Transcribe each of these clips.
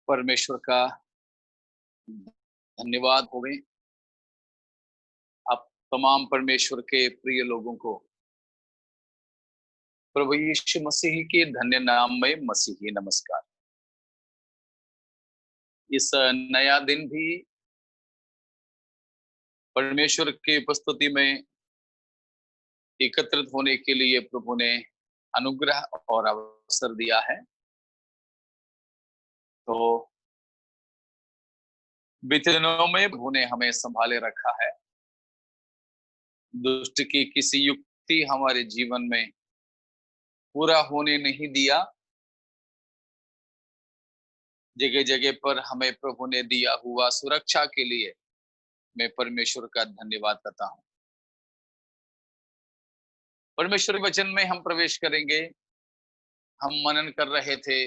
परमेश्वर का धन्यवाद होवे। आप तमाम परमेश्वर के प्रिय लोगों को प्रभु यीशु मसीह के धन्य नाम में मसीही नमस्कार। इस नया दिन भी परमेश्वर की उपस्थिति में एकत्रित होने के लिए प्रभु ने अनुग्रह और अवसर दिया है। तो बीते दिनों में प्रभु ने हमें संभाले रखा है। दुष्ट की किसी युक्ति हमारे जीवन में पूरा होने नहीं दिया। जगह जगह पर हमें प्रभु ने दिया हुआ सुरक्षा के लिए मैं परमेश्वर का धन्यवाद करता हूं। परमेश्वर के वचन में हम प्रवेश करेंगे। हम मनन कर रहे थे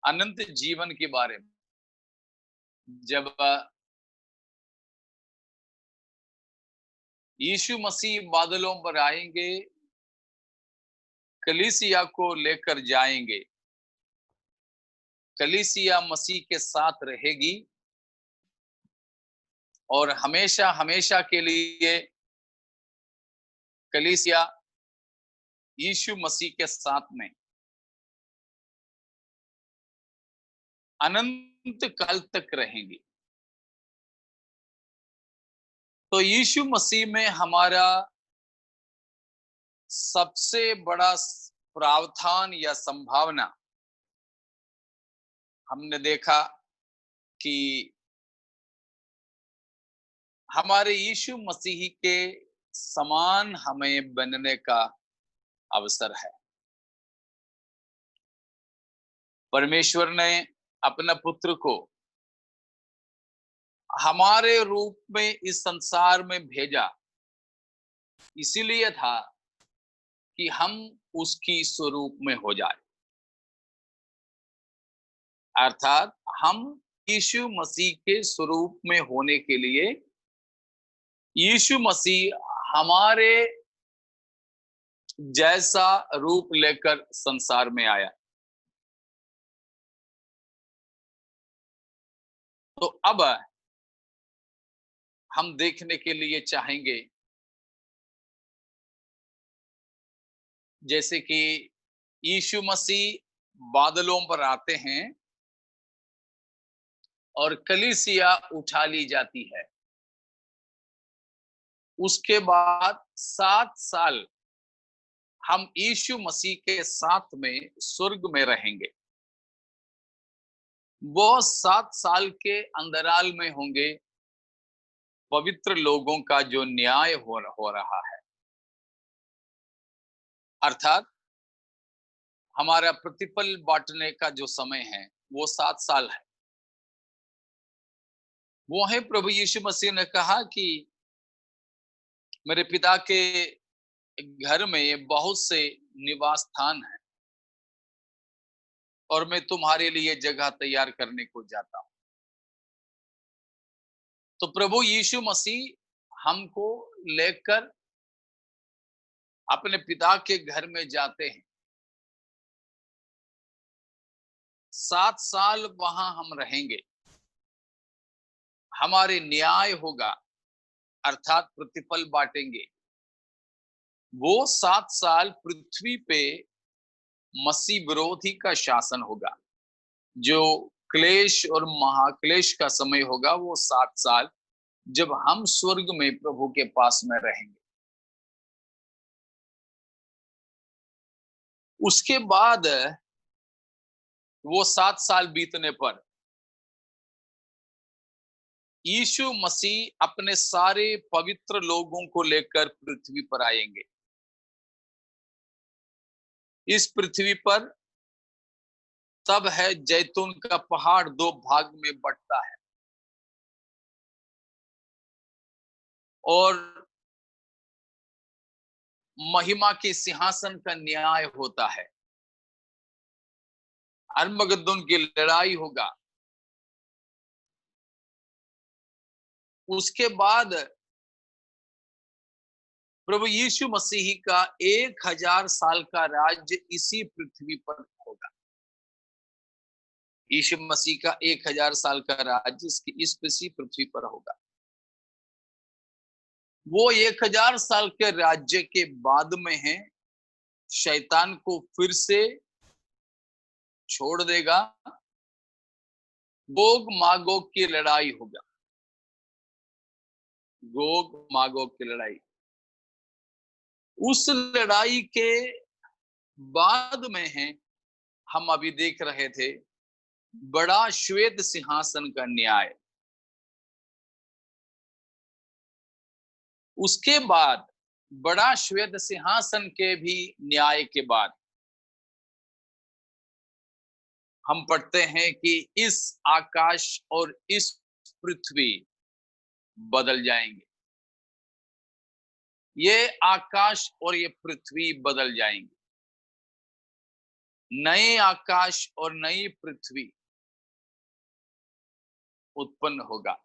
अनंत जीवन के बारे में। जब यीशु मसीह बादलों पर आएंगे, कलीसिया को लेकर जाएंगे, कलीसिया मसीह के साथ रहेगी और हमेशा हमेशा के लिए कलीसिया यीशु मसीह के साथ में अनंत काल तक रहेंगी। तो यीशु मसीह में हमारा सबसे बड़ा प्रावधान या संभावना हमने देखा कि हमारे यीशु मसीह के समान हमें बनने का अवसर है। परमेश्वर ने अपना पुत्र को हमारे रूप में इस संसार में भेजा, इसीलिए था कि हम उसकी स्वरूप में हो जाए। अर्थात हम यीशु मसीह के स्वरूप में होने के लिए यीशु मसीह हमारे जैसा रूप लेकर संसार में आया। तो अब हम देखने के लिए चाहेंगे जैसे कि यीशु मसीह बादलों पर आते हैं और कलीसिया उठा ली जाती है। उसके बाद 7 साल हम यीशु मसीह के साथ में स्वर्ग में रहेंगे। वो 7 साल के अंतराल में होंगे पवित्र लोगों का जो न्याय हो रहा है। अर्थात हमारा प्रतिफल बांटने का जो समय है वो 7 साल है। वो है प्रभु यीशु मसीह ने कहा कि मेरे पिता के घर में बहुत से निवास स्थान हैं और मैं तुम्हारे लिए जगह तैयार करने को जाता हूं। तो प्रभु यीशु मसीह हमको लेकर अपने पिता के घर में जाते हैं। 7 साल वहां हम रहेंगे, हमारे न्याय होगा अर्थात प्रतिफल बांटेंगे। वो 7 साल पृथ्वी पे मसीह विरोधी का शासन होगा। जो क्लेश और महाक्लेश का समय होगा वो 7 साल जब हम स्वर्ग में प्रभु के पास में रहेंगे। उसके बाद वो 7 साल बीतने पर यीशु मसीह अपने सारे पवित्र लोगों को लेकर पृथ्वी पर आएंगे। इस पृथ्वी पर तब है जैतून का पहाड़ 2 भाग में बंटता है और महिमा के सिंहासन का न्याय होता है। अरमगदोन की लड़ाई होगा। उसके बाद प्रभु यीशु मसीह का 1000 साल का राज्य इसी पृथ्वी पर होगा। यीशु मसीह का 1000 साल का राज्य इस पृथ्वी पर होगा। वो 1000 साल के राज्य के बाद में है, शैतान को फिर से छोड़ देगा, गोग मागोग की लड़ाई होगा। गोग मागोग की लड़ाई, उस लड़ाई के बाद में है, हम अभी देख रहे थे, बड़ा श्वेत सिंहासन का न्याय। उसके बाद बड़ा श्वेत सिंहासन के भी न्याय के बाद हम पढ़ते हैं कि इस आकाश और इस पृथ्वी बदल जाएंगे। ये आकाश और ये पृथ्वी बदल जाएंगे। नए आकाश और नई पृथ्वी उत्पन्न होगा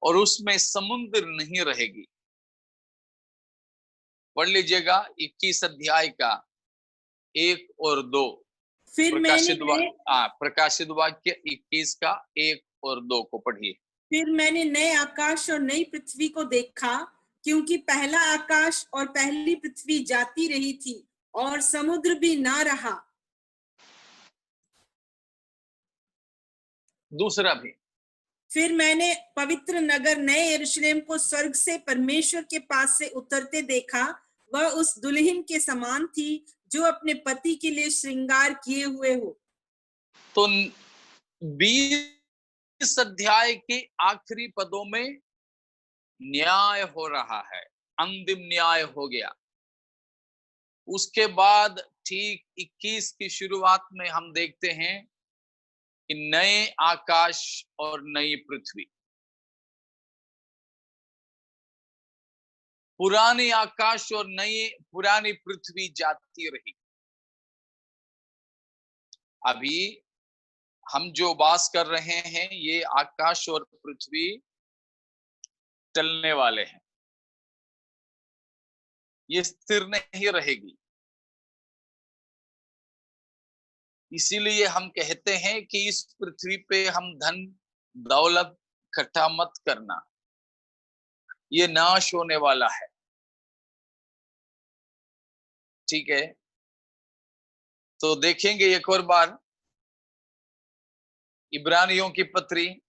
और उसमें समुद्र नहीं रहेगी। पढ़ लीजिएगा 21 अध्याय का 1 और 2। प्रकाशित वाक्य 21 का 1 और 2 को पढ़िए। फिर मैंने नए आकाश और नई पृथ्वी को देखा, क्योंकि पहला आकाश और पहली पृथ्वी जाती रही थी और समुद्र भी ना रहा। दूसरा भी, फिर मैंने पवित्र नगर नए यरूशलेम को स्वर्ग से परमेश्वर के पास से उतरते देखा। वह उस दुल्हन के समान थी जो अपने पति के लिए श्रृंगार किए हुए हो। तो 20 अध्याय के आखिरी पदों में न्याय हो रहा है, अंतिम न्याय हो गया। उसके बाद ठीक 21 की शुरुआत में हम देखते हैं कि नए आकाश और नई पृथ्वी। पुरानी आकाश और पुरानी पृथ्वी जाती रही। अभी हम जो वास कर रहे हैं, ये आकाश और पृथ्वी टलने वाले हैं, ये स्थिर नहीं रहेगी। इसीलिए हम कहते हैं कि इस पृथ्वी पे हम धन दौलत इकट्ठा मत करना, ये नाश होने वाला है। ठीक है, तो देखेंगे एक और बार इब्रानियों की पत्री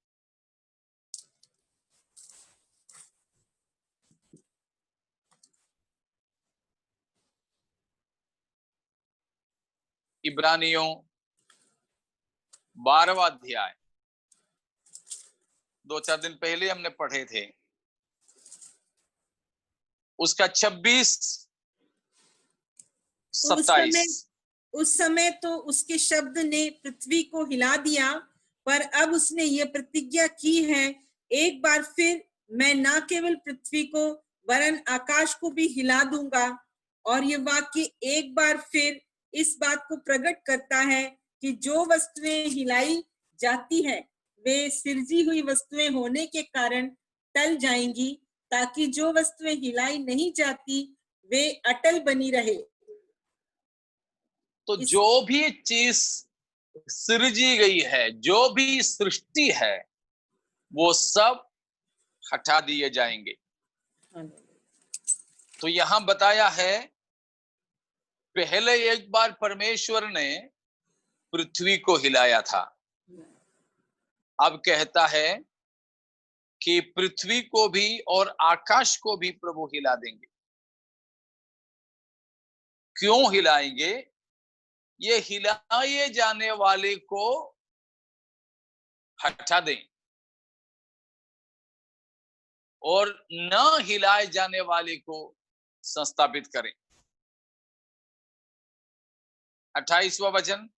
इब्रानियों 12वां अध्याय, 2-4 दिन पहले हमने पढ़े थे, उसका 26-27। उस समय तो उसके शब्द ने पृथ्वी को हिला दिया, पर अब उसने ये प्रतिज्ञा की है, एक बार फिर मैं न केवल पृथ्वी को वरन आकाश को भी हिला दूंगा। और ये वाक्य एक बार फिर इस बात को प्रकट करता है कि जो वस्तुएं हिलाई जाती है वे सिरजी हुई वस्तुएं होने के कारण टल जाएंगी, ताकि जो वस्तुएं हिलाई नहीं जाती वे अटल बनी रहे। तो जो भी चीज सृजी गई है, जो भी सृष्टि है, वो सब हटा दिए जाएंगे। तो यहां बताया है, पहले एक बार परमेश्वर ने पृथ्वी को हिलाया था, अब कहता है कि पृथ्वी को भी और आकाश को भी प्रभु हिला देंगे। क्यों हिलाएंगे? ये हिलाए जाने वाले को हटा दें और न हिलाए जाने वाले को संस्थापित करें। 28वां वचन,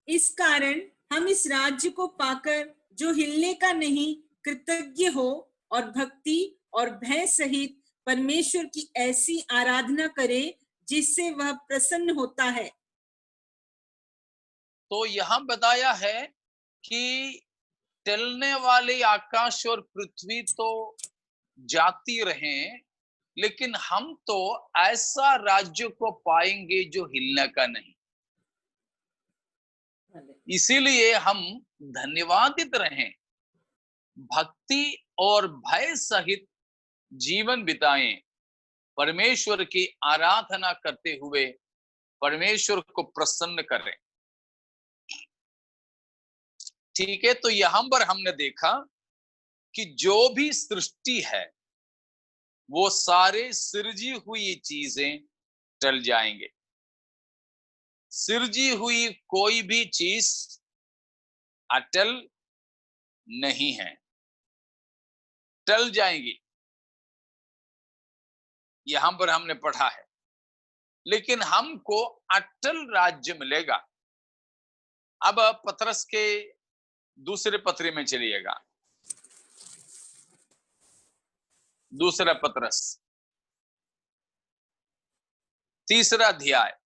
इस कारण हम इस राज्य को पाकर जो हिलने का नहीं कृतज्ञ हो और भक्ति और भय सहित परमेश्वर की ऐसी आराधना करें जिससे वह प्रसन्न होता है। तो यहां बताया है कि टलने वाले आकाश और पृथ्वी तो जाती रहें, लेकिन हम तो ऐसा राज्य को पाएंगे जो हिलने का नहीं। इसीलिए हम धन्यवादित रहें, भक्ति और भय सहित जीवन बिताएं, परमेश्वर की आराधना करते हुए परमेश्वर को प्रसन्न करें। ठीक है, तो यहां पर हमने देखा कि जो भी सृष्टि है वो सारे सृजी हुई चीजें टल जाएंगे। सृजी हुई कोई भी चीज अटल नहीं है, टल जाएंगी, यहां पर हमने पढ़ा है। लेकिन हमको अटल राज्य मिलेगा। अब पतरस के दूसरे पत्र में चलिएगा, दूसरा पतरस तीसरा अध्याय,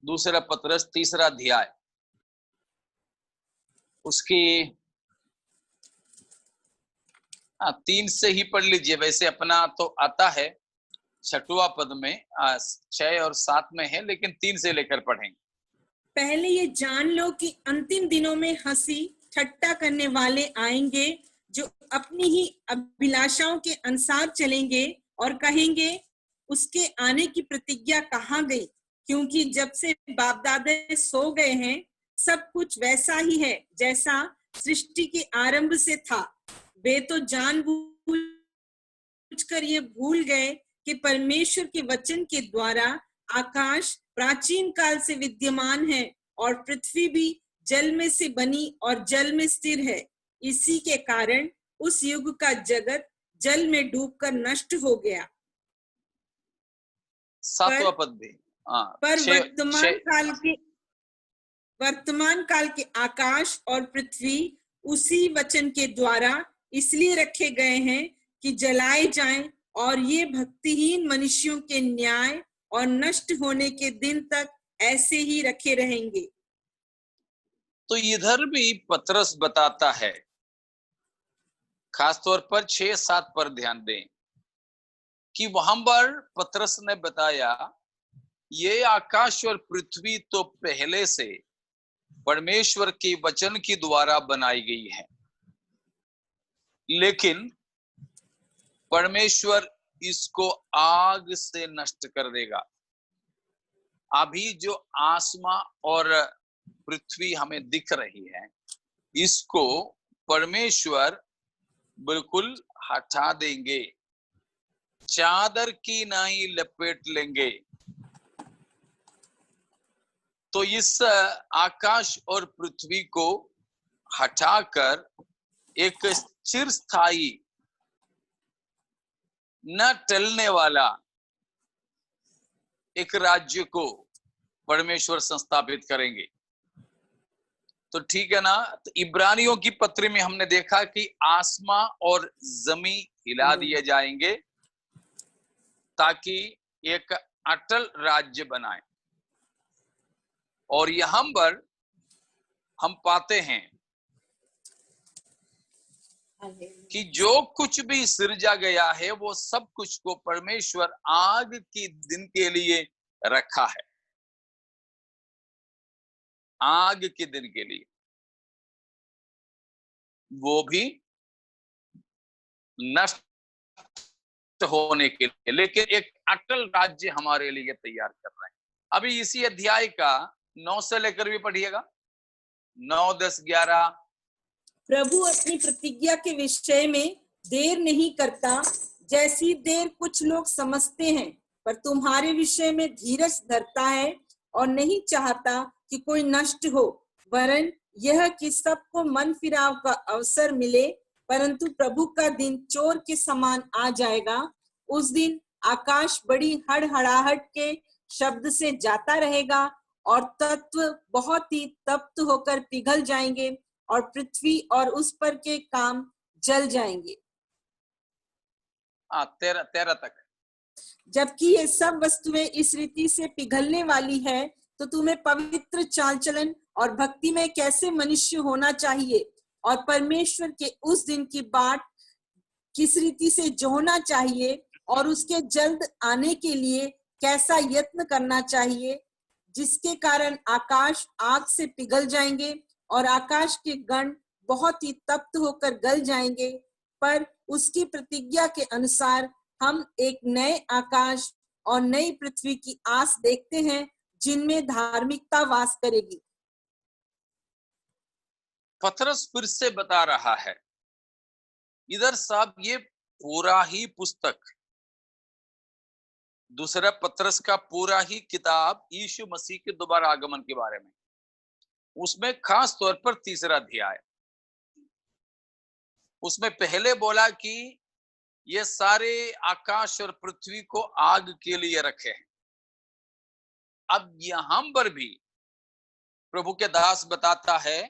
दूसरा पतरस तीसरा अध्याय, उसकी 3 से ही पढ़ लीजिए। वैसे अपना तो आता है 6वां पद में, 6 और 7 में है, लेकिन 3 से लेकर पढ़ेंगे। पहले ये जान लो कि अंतिम दिनों में हंसी ठट्टा करने वाले आएंगे, जो अपनी ही अभिलाषाओं के अनुसार चलेंगे और कहेंगे उसके आने की प्रतिज्ञा कहाँ गई, क्योंकि जब से बाप दादा सो गए हैं सब कुछ वैसा ही है जैसा सृष्टि के आरंभ से था। वे तो जानबूझकर ये भूल गए कि परमेश्वर के वचन के द्वारा आकाश प्राचीन काल से विद्यमान है और पृथ्वी भी जल में से बनी और जल में स्थिर है। इसी के कारण उस युग का जगत जल में डूबकर नष्ट हो गया। 7वां पद भी, पर वर्तमान काल के आकाश और पृथ्वी उसी वचन के द्वारा इसलिए रखे गए हैं कि जलाए जाएं, और ये भक्तिहीन मनुष्यों के न्याय और नष्ट होने के दिन तक ऐसे ही रखे रहेंगे। तो इधर भी पतरस बताता है, खासतौर पर 6-7 पर ध्यान दें कि वहां पर पतरस ने बताया ये आकाश और पृथ्वी तो पहले से परमेश्वर के वचन के द्वारा बनाई गई है, लेकिन परमेश्वर इसको आग से नष्ट कर देगा। अभी जो आसमां और पृथ्वी हमें दिख रही है, इसको परमेश्वर बिल्कुल हटा देंगे, चादर की नाई लपेट लेंगे। तो इस आकाश और पृथ्वी को हटाकर एक चिरस्थायी न टलने वाला एक राज्य को परमेश्वर संस्थापित करेंगे। तो ठीक है ना। तो इब्रानियों की पत्री में हमने देखा कि आसमां और जमी हिला दिए जाएंगे ताकि एक अटल राज्य बनाए। और यहां पर हम पाते हैं कि जो कुछ भी सृजा गया है वो सब कुछ को परमेश्वर आग के दिन के लिए रखा है, आग के दिन के लिए, वो भी नष्ट होने के लिए, लेकिन एक अटल राज्य हमारे लिए तैयार कर रहे हैं। अभी इसी अध्याय का 9 से लेकर भी पढ़िएगा, 9, 10, 11। प्रभु अपनी प्रतिज्ञा के विषय में देर नहीं करता, जैसी देर कुछ लोग समझते हैं, पर तुम्हारे विषय में धीरज धरता है और नहीं चाहता कि कोई नष्ट हो, वरन यह कि सबको मन फिराव का अवसर मिले। परंतु प्रभु का दिन चोर के समान आ जाएगा। उस दिन आकाश बड़ी हड़हड़ाहट के शब्द से जाता रहेगा और तत्व बहुत ही तप्त होकर पिघल जाएंगे और पृथ्वी और उस पर के काम जल जाएंगे। 13 तक। जबकि ये सब वस्तुएं इस रीति से पिघलने वाली है, तो तुम्हें पवित्र चाल चलन और भक्ति में कैसे मनुष्य होना चाहिए, और परमेश्वर के उस दिन की बाट किस रीति से जोहना चाहिए, और उसके जल्द आने के लिए कैसा यत्न करना चाहिए। जिसके कारण आकाश आग से पिघल जाएंगे और आकाश के गण बहुत ही तप्त होकर गल जाएंगे। पर उसकी प्रतिज्ञा के अनुसार हम एक नए आकाश और नई पृथ्वी की आस देखते हैं जिनमें धार्मिकता वास करेगी। पतरस फिर से बता रहा है, इधर साहब ये पूरा ही पुस्तक, दूसरा पतरस का पूरा ही किताब यीशु मसीह के दोबारा आगमन के बारे में, उसमें खास तौर पर तीसरा अध्याय, उसमें पहले बोला कि ये सारे आकाश और पृथ्वी को आग के लिए रखे हैं। अब यहां पर भी प्रभु के दास बताता है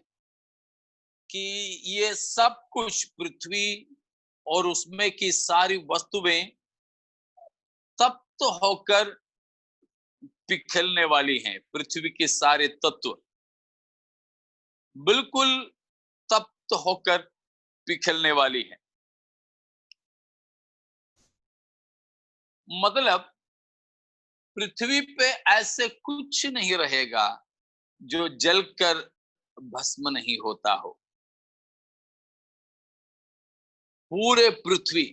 कि ये सब कुछ पृथ्वी और उसमें की सारी वस्तुएं तप्त होकर पिघलने वाली हैं। पृथ्वी के सारे तत्व बिल्कुल तप्त होकर पिघलने वाली है। मतलब पृथ्वी पे ऐसे कुछ नहीं रहेगा जो जलकर भस्म नहीं होता हो। पूरे पृथ्वी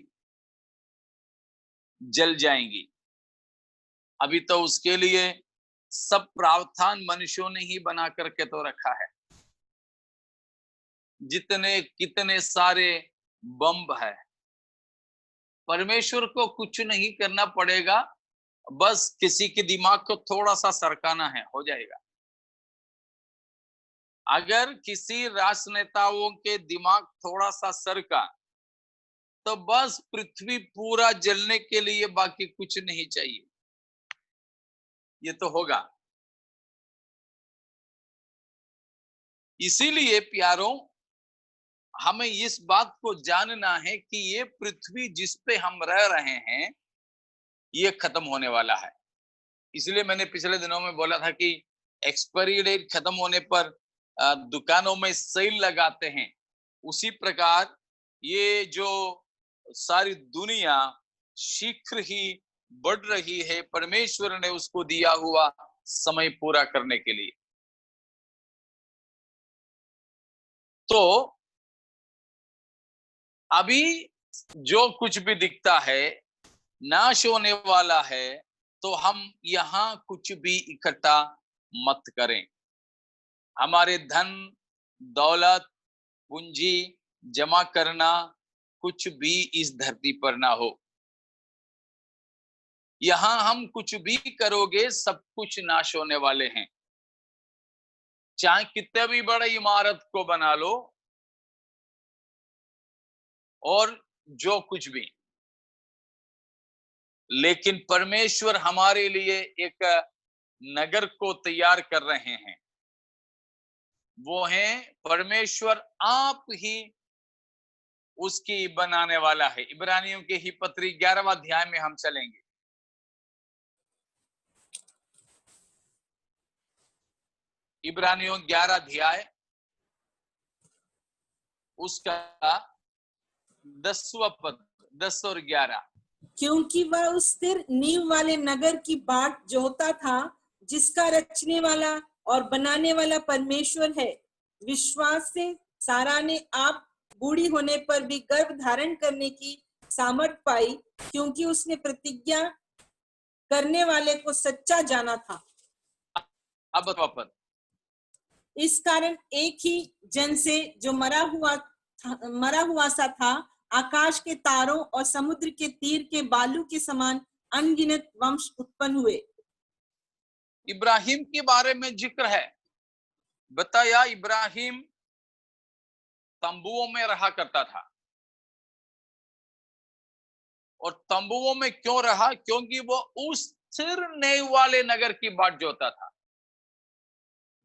जल जाएंगी। अभी तो उसके लिए सब प्रावधान मनुष्यों ने ही बना करके तो रखा है। जितने कितने सारे बम है, परमेश्वर को कुछ नहीं करना पड़ेगा, बस किसी के दिमाग को थोड़ा सा सरकाना है, हो जाएगा। अगर किसी राजनेताओं के दिमाग थोड़ा सा सरका तो बस पृथ्वी पूरा जलने के लिए बाकी कुछ नहीं चाहिए। ये तो होगा। इसीलिए प्यारों, हमें इस बात को जानना है कि ये पृथ्वी जिस पे हम रह रहे हैं ये खत्म होने वाला है। इसलिए मैंने पिछले दिनों में बोला था कि एक्सपायरी डेट खत्म होने पर दुकानों में सेल लगाते हैं। उसी प्रकार ये जो सारी दुनिया शीघ्र ही बढ़ रही है, परमेश्वर ने उसको दिया हुआ समय पूरा करने के लिए। तो अभी जो कुछ भी दिखता है नाश होने वाला है, तो हम यहां कुछ भी इकट्ठा मत करें। हमारे धन दौलत पूंजी जमा करना कुछ भी इस धरती पर ना हो। यहां हम कुछ भी करोगे सब कुछ नाश होने वाले हैं। चाहे कितने भी बड़े इमारत को बना लो और जो कुछ भी, लेकिन परमेश्वर हमारे लिए एक नगर को तैयार कर रहे हैं। वो है परमेश्वर आप ही उसकी बनाने वाला है। इब्रानियों के ही पत्री 11वां अध्याय में हम चलेंगे। इब्रानियों 11 अध्याय उसका 10वां पद, 10 और 11। क्योंकि वह उस स्थिर नींव वाले नगर की बाट जोहता था जिसका रचने वाला और बनाने वाला परमेश्वर है। विश्वास से सारा ने आप बूढ़ी होने पर भी गर्भ धारण करने की सामर्थ पाई, क्योंकि उसने प्रतिज्ञा करने वाले को सच्चा जाना था। अब पद, इस कारण एक ही जन से जो मरा हुआ सा था, आकाश के तारों और समुद्र के तीर के बालू के समान अनगिनत वंश उत्पन्न हुए। इब्राहिम के बारे में जिक्र है। बताया इब्राहिम तंबुओं में रहा करता था। और तंबुओं में क्यों रहा? क्योंकि वो उस स्थिर नींव वाले नगर की बाट जोता था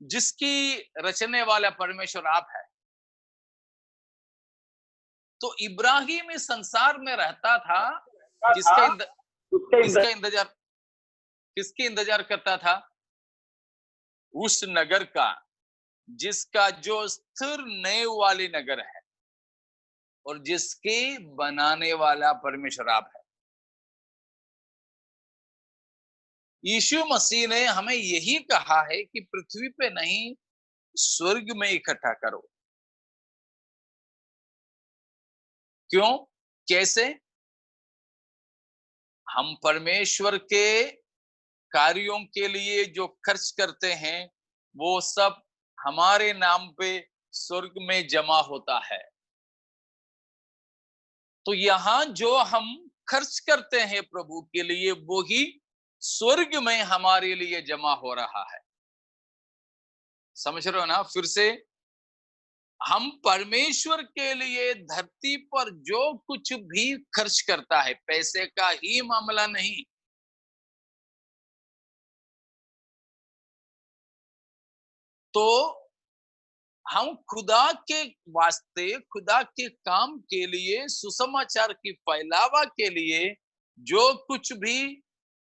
जिसकी रचने वाला परमेश्वर आप है। तो इब्राहिम इस संसार में रहता था, किसके इंतजार करता था? उस नगर का जिसका जो स्थिर नींव वाली नगर है और जिसके बनाने वाला परमेश्वर आप है। यीशु मसीह ने हमें यही कहा है कि पृथ्वी पे नहीं, स्वर्ग में इकट्ठा करो। क्यों? कैसे? हम परमेश्वर के कार्यों के लिए जो खर्च करते हैं, वो सब हमारे नाम पे स्वर्ग में जमा होता है। तो यहां जो हम खर्च करते हैं प्रभु के लिए, वो ही स्वर्ग में हमारे लिए जमा हो रहा है। समझ रहे हो ना? फिर से, हम परमेश्वर के लिए धरती पर जो कुछ भी खर्च करता है, पैसे का ही मामला नहीं, तो हम खुदा के वास्ते, खुदा के काम के लिए, सुसमाचार की फैलावा के लिए जो कुछ भी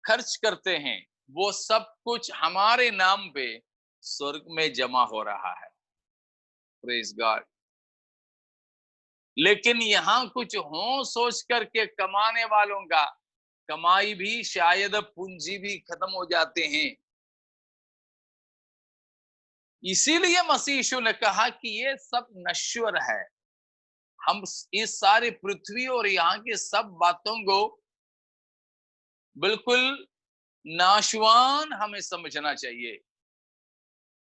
खर्च करते हैं, वो सब कुछ हमारे नाम पे स्वर्ग में जमा हो रहा है। Praise God. लेकिन यहां कुछ हो सोच करके कमाने वालों का कमाई भी, शायद पूंजी भी खत्म हो जाते हैं। इसीलिए मसीह यीशु ने कहा कि ये सब नश्वर है। हम इस सारी पृथ्वी और यहाँ की सब बातों को बिल्कुल नाशवान हमें समझना चाहिए,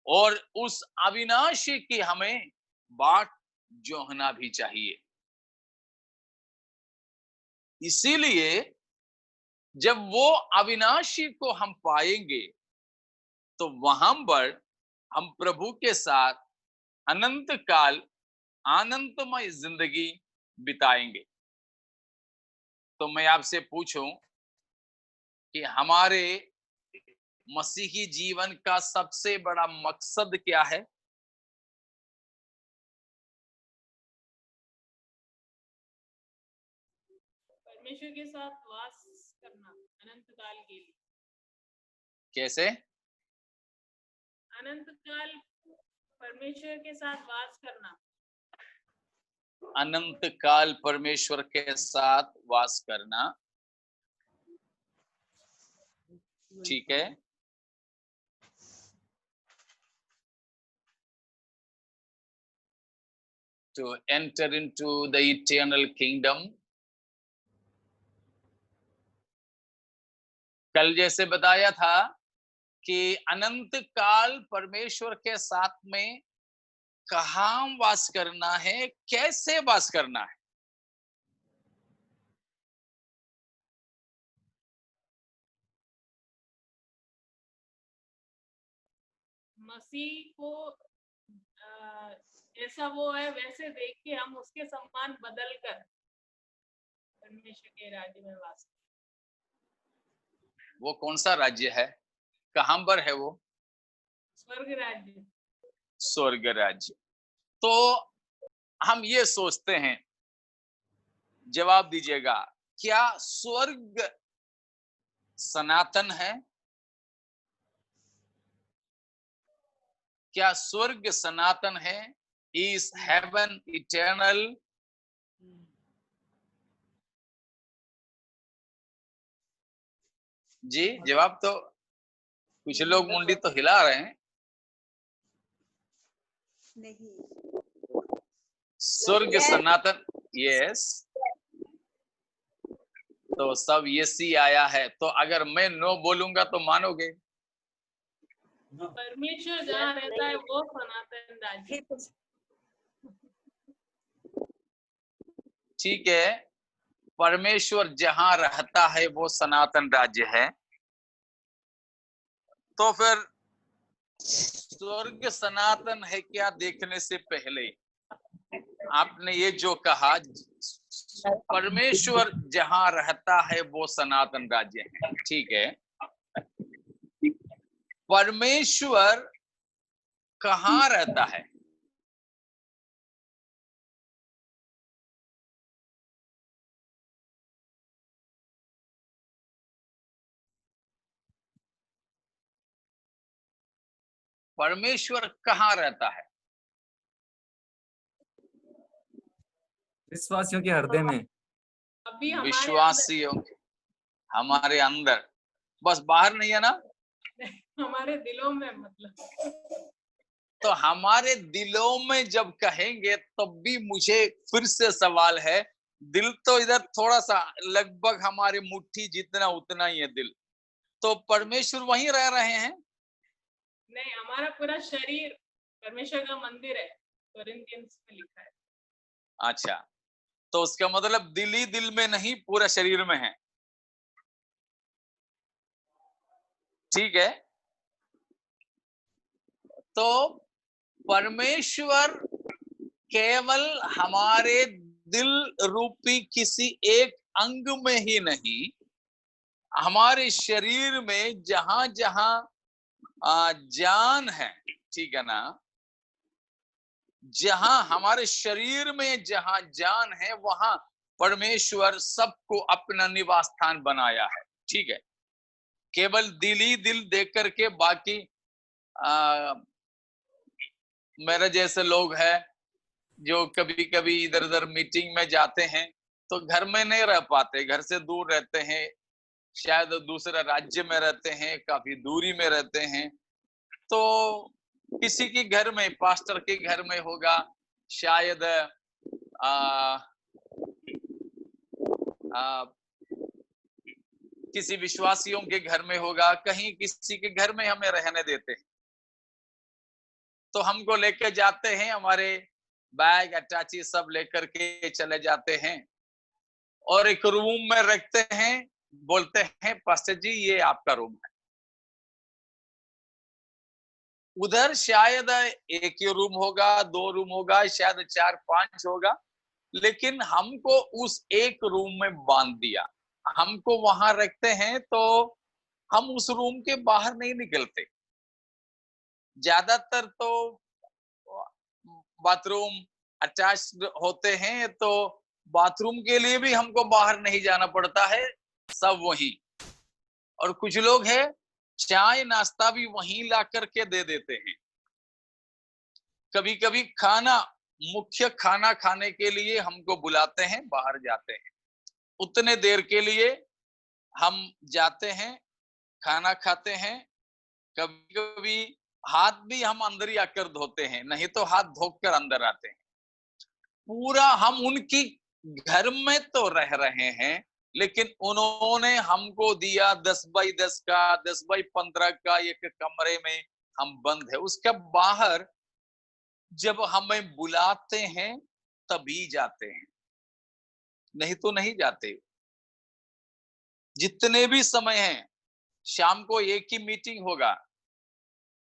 और उस अविनाशी की हमें बाट जोहना भी चाहिए। इसीलिए जब वो अविनाशी को हम पाएंगे, तो वहां पर हम प्रभु के साथ अनंत काल आनंदमय जिंदगी बिताएंगे। तो मैं आपसे पूछूं कि हमारे मसीही जीवन का सबसे बड़ा मकसद क्या है? परमेश्वर के साथ वास करना अनंत काल के लिए। कैसे? अनंत काल परमेश्वर के साथ वास करना। अनंत काल परमेश्वर के साथ वास करना, ठीक है। To enter into the eternal kingdom। कल जैसे बताया था कि अनंत काल परमेश्वर के साथ में कहाँ वास करना है, कैसे वास करना है। मसीह को जैसा वो है वैसे देख के हम उसके समान बदल कर परमेश्वर के राज्य में वास। वो कौन सा राज्य है? कहां पर है वो? स्वर्ग राज्य। स्वर्ग राज्य। तो हम ये सोचते हैं, जवाब दीजिएगा, क्या स्वर्ग सनातन है? क्या स्वर्ग सनातन है? Is heaven eternal? जी, जवाब तो कुछ लोग मुंडी तो हिला रहे हैं। नहीं, स्वर्ग सनातन, यस। तो सब यस ही आया है। तो अगर मैं नो बोलूंगा तो मानोगे? परमेश्वर जहाँ रहता है वो सनातन राज्य। ठीक है, परमेश्वर जहां रहता है वो सनातन राज्य है। तो फिर स्वर्ग सनातन है क्या देखने से पहले आपने ये जो कहा, परमेश्वर जहां रहता है वो सनातन राज्य है, ठीक है। परमेश्वर कहाँ रहता है? परमेश्वर कहाँ रहता है? विश्वासियों के हृदय में। अभी विश्वासियों हमारे अंदर, बस बाहर नहीं है ना। हमारे दिलों में मतलब। तो हमारे दिलों में जब कहेंगे तब भी मुझे फिर से सवाल है, दिल तो इधर थोड़ा सा लगभग हमारी मुट्ठी जितना उतना ही है दिल, तो परमेश्वर वहीं रह रहे हैं? नहीं, हमारा पूरा शरीर परमेश्वर का मंदिर है, कोरिन्थियंस में लिखा है। अच्छा, तो उसका मतलब दिल ही दिल में नहीं, पूरा शरीर में है। ठीक है, तो परमेश्वर केवल हमारे दिल रूपी किसी एक अंग में ही नहीं, हमारे शरीर में जहां जहां जान है, ठीक है ना, जहां हमारे शरीर में जहां जान है वहां परमेश्वर सबको अपना निवास स्थान बनाया है। ठीक है, केवल दिल ही दिल देख करके बाकी मेरे जैसे लोग हैं जो कभी कभी इधर उधर मीटिंग में जाते हैं तो घर में नहीं रह पाते, घर से दूर रहते हैं, शायद दूसरे राज्य में रहते हैं, काफी दूरी में रहते हैं, तो किसी के घर में, पास्टर के घर में होगा, शायद आ, आ, किसी विश्वासियों के घर में होगा, कहीं किसी के घर में हमें रहने देते हैं, तो हमको लेके जाते हैं, हमारे बैग अटैची सब लेकर के चले जाते हैं और एक रूम में रखते हैं, बोलते हैं पास्टर जी ये आपका रूम है। उधर शायद एक ही रूम होगा, 2 रूम होगा, शायद 4-5 होगा, लेकिन हमको उस एक रूम में बांध दिया, हमको वहां रखते हैं, तो हम उस रूम के बाहर नहीं निकलते। ज्यादातर तो बाथरूम अटैच्ड होते हैं, तो बाथरूम के लिए भी हमको बाहर नहीं जाना पड़ता है, सब वही। और कुछ लोग हैं चाय नाश्ता भी वहीं ला करके दे देते हैं। कभी कभी खाना, मुख्य खाना खाने के लिए हमको बुलाते हैं, बाहर जाते हैं, उतने देर के लिए हम जाते हैं, खाना खाते हैं, कभी कभी हाथ भी हम अंदर ही आकर धोते हैं, नहीं तो हाथ धोकर अंदर आते हैं। पूरा हम उनकी घर में तो रह रहे हैं, लेकिन उन्होंने हमको दिया 10x10 का, 10x15 का एक कमरे में हम बंद है, उसके बाहर जब हमें बुलाते हैं तभी जाते हैं, नहीं तो नहीं जाते। जितने भी समय हैं, शाम को एक ही मीटिंग होगा,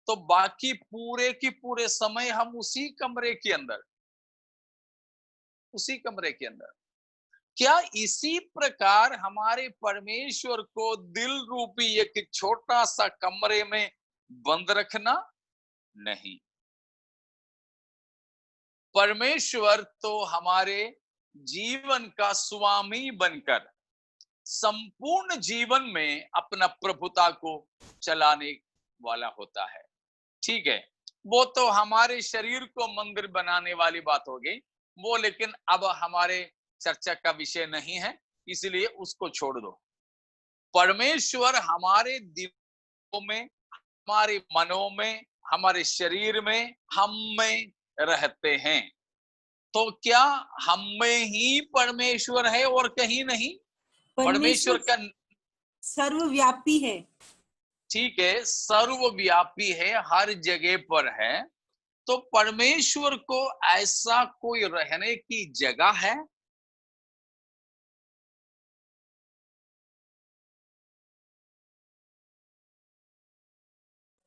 तो बाकी पूरे की पूरे समय हम उसी कमरे के अंदर, उसी कमरे के अंदर। क्या इसी प्रकार हमारे परमेश्वर को दिल रूपी एक छोटा सा कमरे में बंद रखना? नहीं, परमेश्वर तो हमारे जीवन का स्वामी बनकर संपूर्ण जीवन में अपना प्रभुता को चलाने वाला होता है। ठीक है, वो तो हमारे शरीर को मंदिर बनाने वाली बात हो गई वो, लेकिन अब हमारे चर्चा का विषय नहीं है, इसलिए उसको छोड़ दो। परमेश्वर हमारे दिलों में, हमारे मनों में, हमारे शरीर में, हम में रहते हैं। तो क्या हम में ही परमेश्वर है और कहीं नहीं? परमेश्वर का, सर्वव्यापी है। ठीक है, सर्वव्यापी है, हर जगह पर है। तो परमेश्वर को ऐसा कोई रहने की जगह है?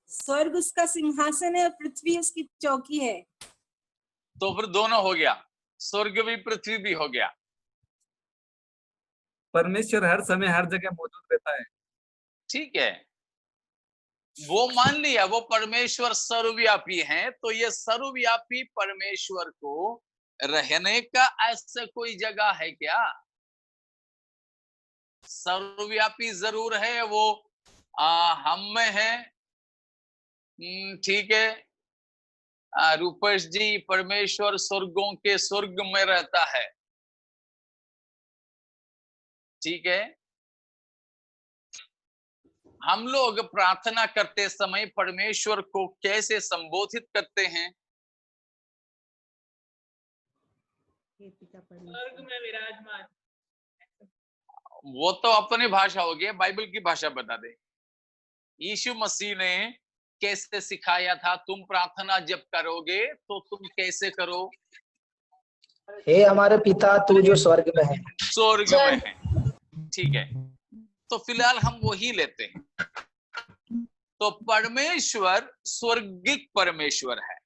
स्वर्ग उसका सिंहासन है और पृथ्वी उसकी चौकी है। तो फिर दोनों हो गया, स्वर्ग भी पृथ्वी भी हो गया। परमेश्वर हर समय हर जगह मौजूद रहता है। ठीक है, वो मान लिया, वो परमेश्वर सर्वव्यापी है, तो ये सर्वव्यापी परमेश्वर को रहने का ऐसा कोई जगह है क्या? सर्वव्यापी जरूर है वो, हम में है। ठीक है, रूपेश जी, परमेश्वर स्वर्गों के स्वर्ग में रहता है, ठीक है, हम लोग प्रार्थना करते समय परमेश्वर को कैसे संबोधित करते हैं? स्वर्ग में विराजमान। वो तो अपनी भाषा हो गई, बाइबल की भाषा बता दे। यीशु मसीह ने कैसे सिखाया था? तुम प्रार्थना जब करोगे तो तुम कैसे करो? हे हमारे पिता तू जो स्वर्ग में है। स्वर्ग में है। ठीक है, तो फिलहाल हम वही लेते हैं। तो परमेश्वर स्वर्गिक परमेश्वर है।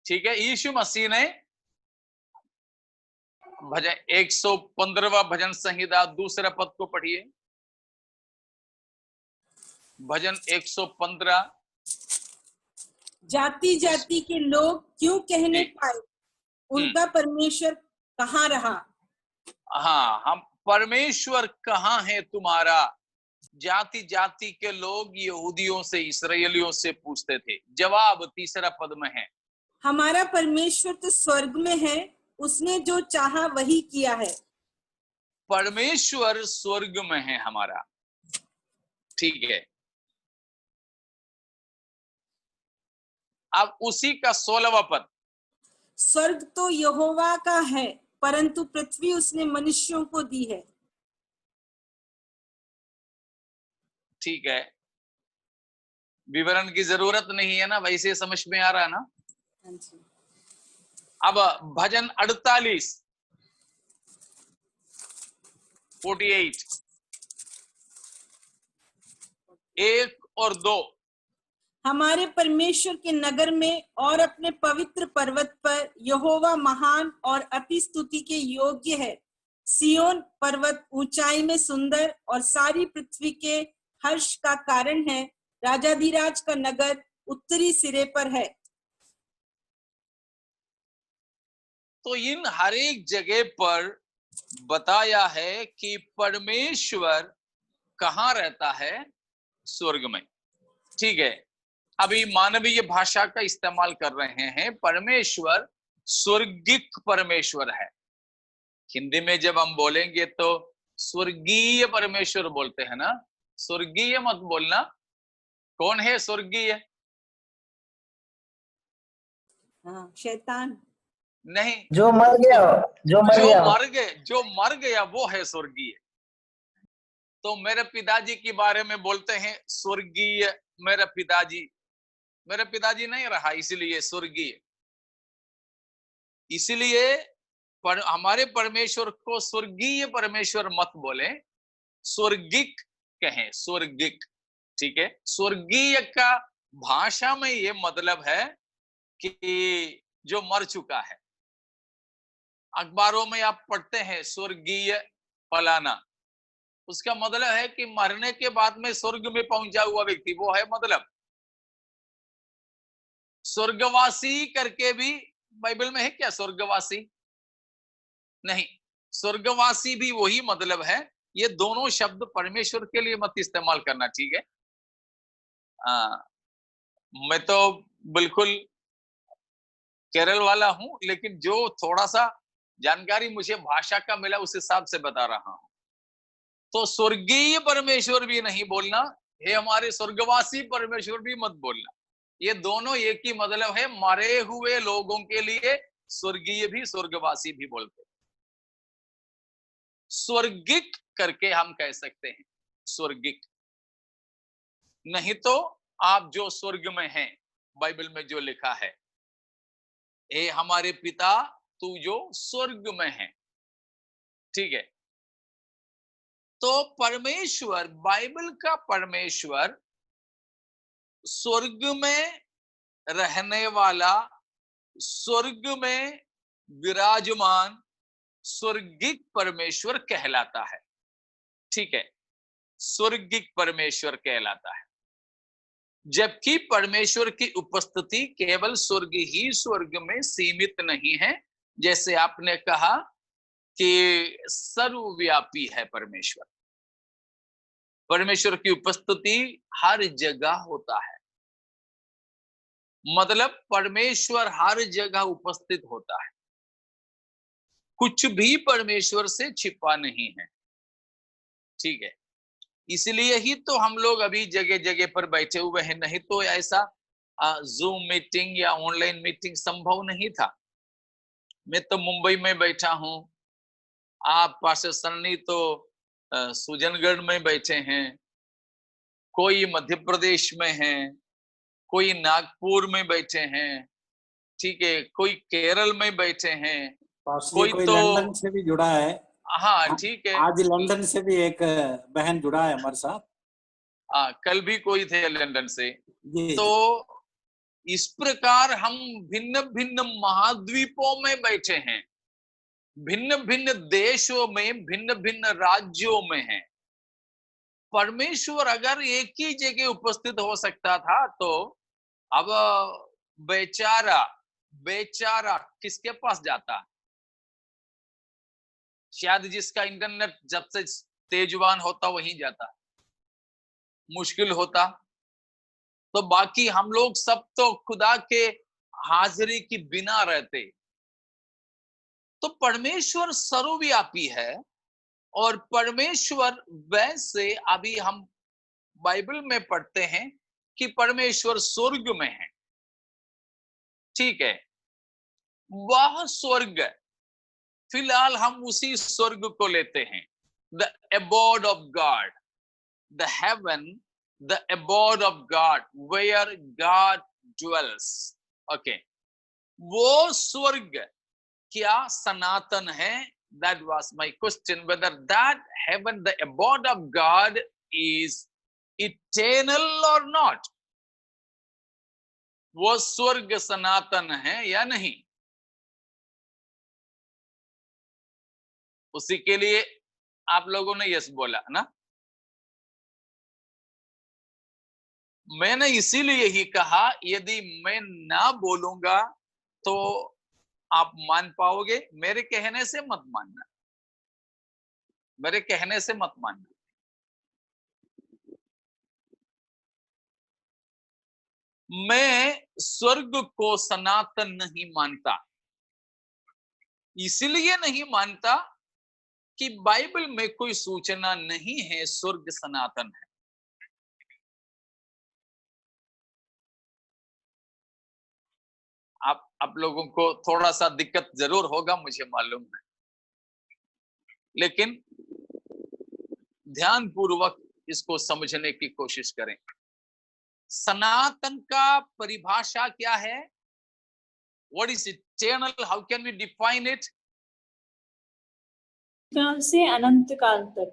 ठीक है, यीशु मसीह ने भजन 115वां भजन संहिता दूसरा पद को पढ़िए। भजन 115। जाति जाति के लोग क्यों कहने पाए, उनका परमेश्वर कहाँ रहा? हाँ, हम परमेश्वर कहाँ है तुम्हारा? जाति जाति के लोग यहूदियों से, इस्राएलियों से पूछते थे। जवाब तीसरा पद में है, हमारा परमेश्वर तो स्वर्ग में है, उसने जो चाहा वही किया है। परमेश्वर स्वर्ग में है हमारा। ठीक है, अब उसी का 16वां पद, स्वर्ग तो यहोवा का है, परंतु पृथ्वी उसने मनुष्यों को दी है। ठीक है, विवरण की जरूरत नहीं है ना, वैसे समझ में आ रहा है ना? अब भजन 48 48 1 और 2। हमारे परमेश्वर के नगर में और अपने पवित्र पर्वत पर यहोवा महान और अति स्तुति के योग्य है। सियोन पर्वत ऊंचाई में सुंदर और सारी पृथ्वी के हर्ष का कारण है। राजाधिराज का नगर उत्तरी सिरे पर है। तो इन हर एक जगह पर बताया है कि परमेश्वर कहाँ रहता है? स्वर्ग में। ठीक है, अभी मानवीय भाषा का इस्तेमाल कर रहे हैं। परमेश्वर स्वर्गिक परमेश्वर है। हिंदी में जब हम बोलेंगे तो स्वर्गीय परमेश्वर बोलते हैं ना, स्वर्गीय मत बोलना। कौन है स्वर्गीय? शैतान नहीं, जो मर गया, जो मर गया वो है स्वर्गीय। तो मेरे पिताजी के बारे में बोलते हैं स्वर्गीय। मेरा पिताजी नहीं रहा, इसलिए स्वर्गीय। इसलिए हमारे परमेश्वर को स्वर्गीय परमेश्वर मत बोले, स्वर्गिक कहें, स्वर्गिक। ठीक है, स्वर्गीय का भाषा में ये मतलब है कि जो मर चुका है। अखबारों में आप पढ़ते हैं स्वर्गीय फलाना, उसका मतलब है कि मरने के बाद में स्वर्ग में पहुंचा हुआ व्यक्ति, वो है मतलब। स्वर्गवासी करके भी बाइबल में है क्या? स्वर्गवासी नहीं, स्वर्गवासी भी वही मतलब है। ये दोनों शब्द परमेश्वर के लिए मत इस्तेमाल करना, ठीक है? मैं तो बिल्कुल केरल वाला हूं, लेकिन जो थोड़ा सा जानकारी मुझे भाषा का मिला उस हिसाब से बता रहा हूं। तो स्वर्गीय परमेश्वर भी नहीं बोलना, हे हमारे स्वर्गवासी परमेश्वर भी मत बोलना। ये दोनों एक ही मतलब है। मरे हुए लोगों के लिए स्वर्गीय भी स्वर्गवासी भी बोलते हैं। स्वर्गिक करके हम कह सकते हैं, स्वर्गिक। नहीं तो आप जो स्वर्ग में हैं, बाइबल में जो लिखा है, हे हमारे पिता तू जो स्वर्ग में है। ठीक है, तो परमेश्वर, बाइबल का परमेश्वर स्वर्ग में रहने वाला, स्वर्ग में विराजमान स्वर्गिक परमेश्वर कहलाता है। ठीक है, स्वर्गिक परमेश्वर कहलाता है। जबकि परमेश्वर की उपस्थिति केवल स्वर्ग ही स्वर्ग में सीमित नहीं है। जैसे आपने कहा कि सर्वव्यापी है परमेश्वर। परमेश्वर की उपस्थिति हर जगह होता है, मतलब परमेश्वर हर जगह उपस्थित होता है। कुछ भी परमेश्वर से छिपा नहीं है। ठीक है, इसलिए ही तो हम लोग अभी जगह जगह पर बैठे हुए हैं, नहीं तो ऐसा जूम मीटिंग या ऑनलाइन मीटिंग संभव नहीं था। मैं तो मुंबई में बैठा हूं, आप पास्टर सन्नी तो सुजनगढ़ में बैठे हैं, कोई मध्य प्रदेश में है, कोई नागपुर में बैठे हैं, ठीक है, कोई केरल में बैठे हैं, कोई कोई तो लंदन से भी जुड़ा है। हाँ ठीक है, आज लंदन से भी एक बहन जुड़ा है हमारे साथ। कल भी कोई थे लंदन से। जी तो इस प्रकार हम भिन्न भिन्न महाद्वीपों में बैठे हैं, भिन्न भिन्न देशों में, भिन्न भिन्न राज्यों में हैं। परमेश्वर अगर एक ही जगह उपस्थित हो सकता था तो अब बेचारा बेचारा किसके पास जाता? शायद जिसका इंटरनेट जब से तेजवान होता वहीं जाता, मुश्किल होता। तो बाकी हम लोग सब तो खुदा के हाजिरी की बिना रहते। तो परमेश्वर सर्वव्यापी है और परमेश्वर वैसे अभी हम बाइबल में पढ़ते हैं कि परमेश्वर स्वर्ग में है, ठीक है, वह स्वर्ग, फिलहाल हम उसी स्वर्ग को लेते हैं, the abode of God, the heaven, the abode of God, where God dwells. Okay, वो स्वर्ग क्या सनातन है? That was my question, whether that heaven, the abode of God, is eternal or not. वो स्वर्ग सनातन है या नहीं? उसी के लिए आप लोगों ने यस बोला ना। मैंने इसीलिए ही कहा यदि मैं ना बोलूंगा तो आप मान पाओगे, मेरे कहने से मत मानना, मेरे कहने से मत मानना। मैं स्वर्ग को सनातन नहीं मानता, इसलिए नहीं मानता कि बाइबल में कोई सूचना नहीं है स्वर्ग सनातन है। आप लोगों को थोड़ा सा दिक्कत जरूर होगा, मुझे मालूम है, लेकिन ध्यानपूर्वक इसको समझने की कोशिश करें। सनातन का परिभाषा क्या है? What is eternal? How can we define it? काल से अनंत काल तक,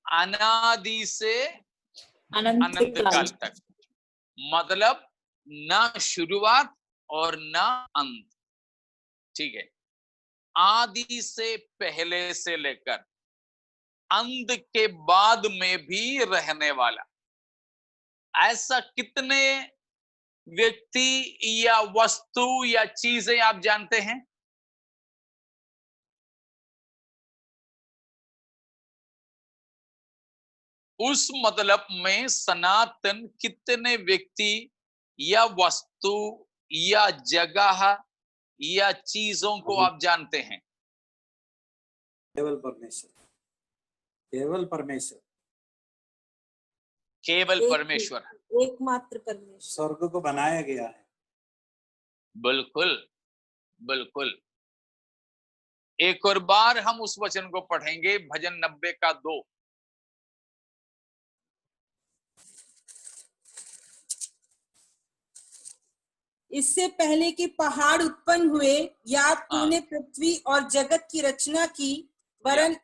अनादि से अनंत अनंत काल तक, मतलब ना शुरुआत और ना अंत, ठीक है, आदि से पहले से लेकर अंत के बाद में भी रहने वाला। ऐसा कितने व्यक्ति या वस्तु या चीजें आप जानते हैं? उस मतलब में सनातन कितने व्यक्ति या वस्तु या जगह या चीजों को आप जानते हैं? केवल परमेश्वर, केवल परमेश्वर, केवल परमेश्वर, एकमात्र परमेश्वर, स्वर्ग को बनाया गया है। बिल्कुल बिल्कुल। एक और बार हम उस वचन को पढ़ेंगे, भजन 90 का 2। इससे पहले कि पहाड़ उत्पन्न हुए या तूने पृथ्वी और जगत की रचना की, वरन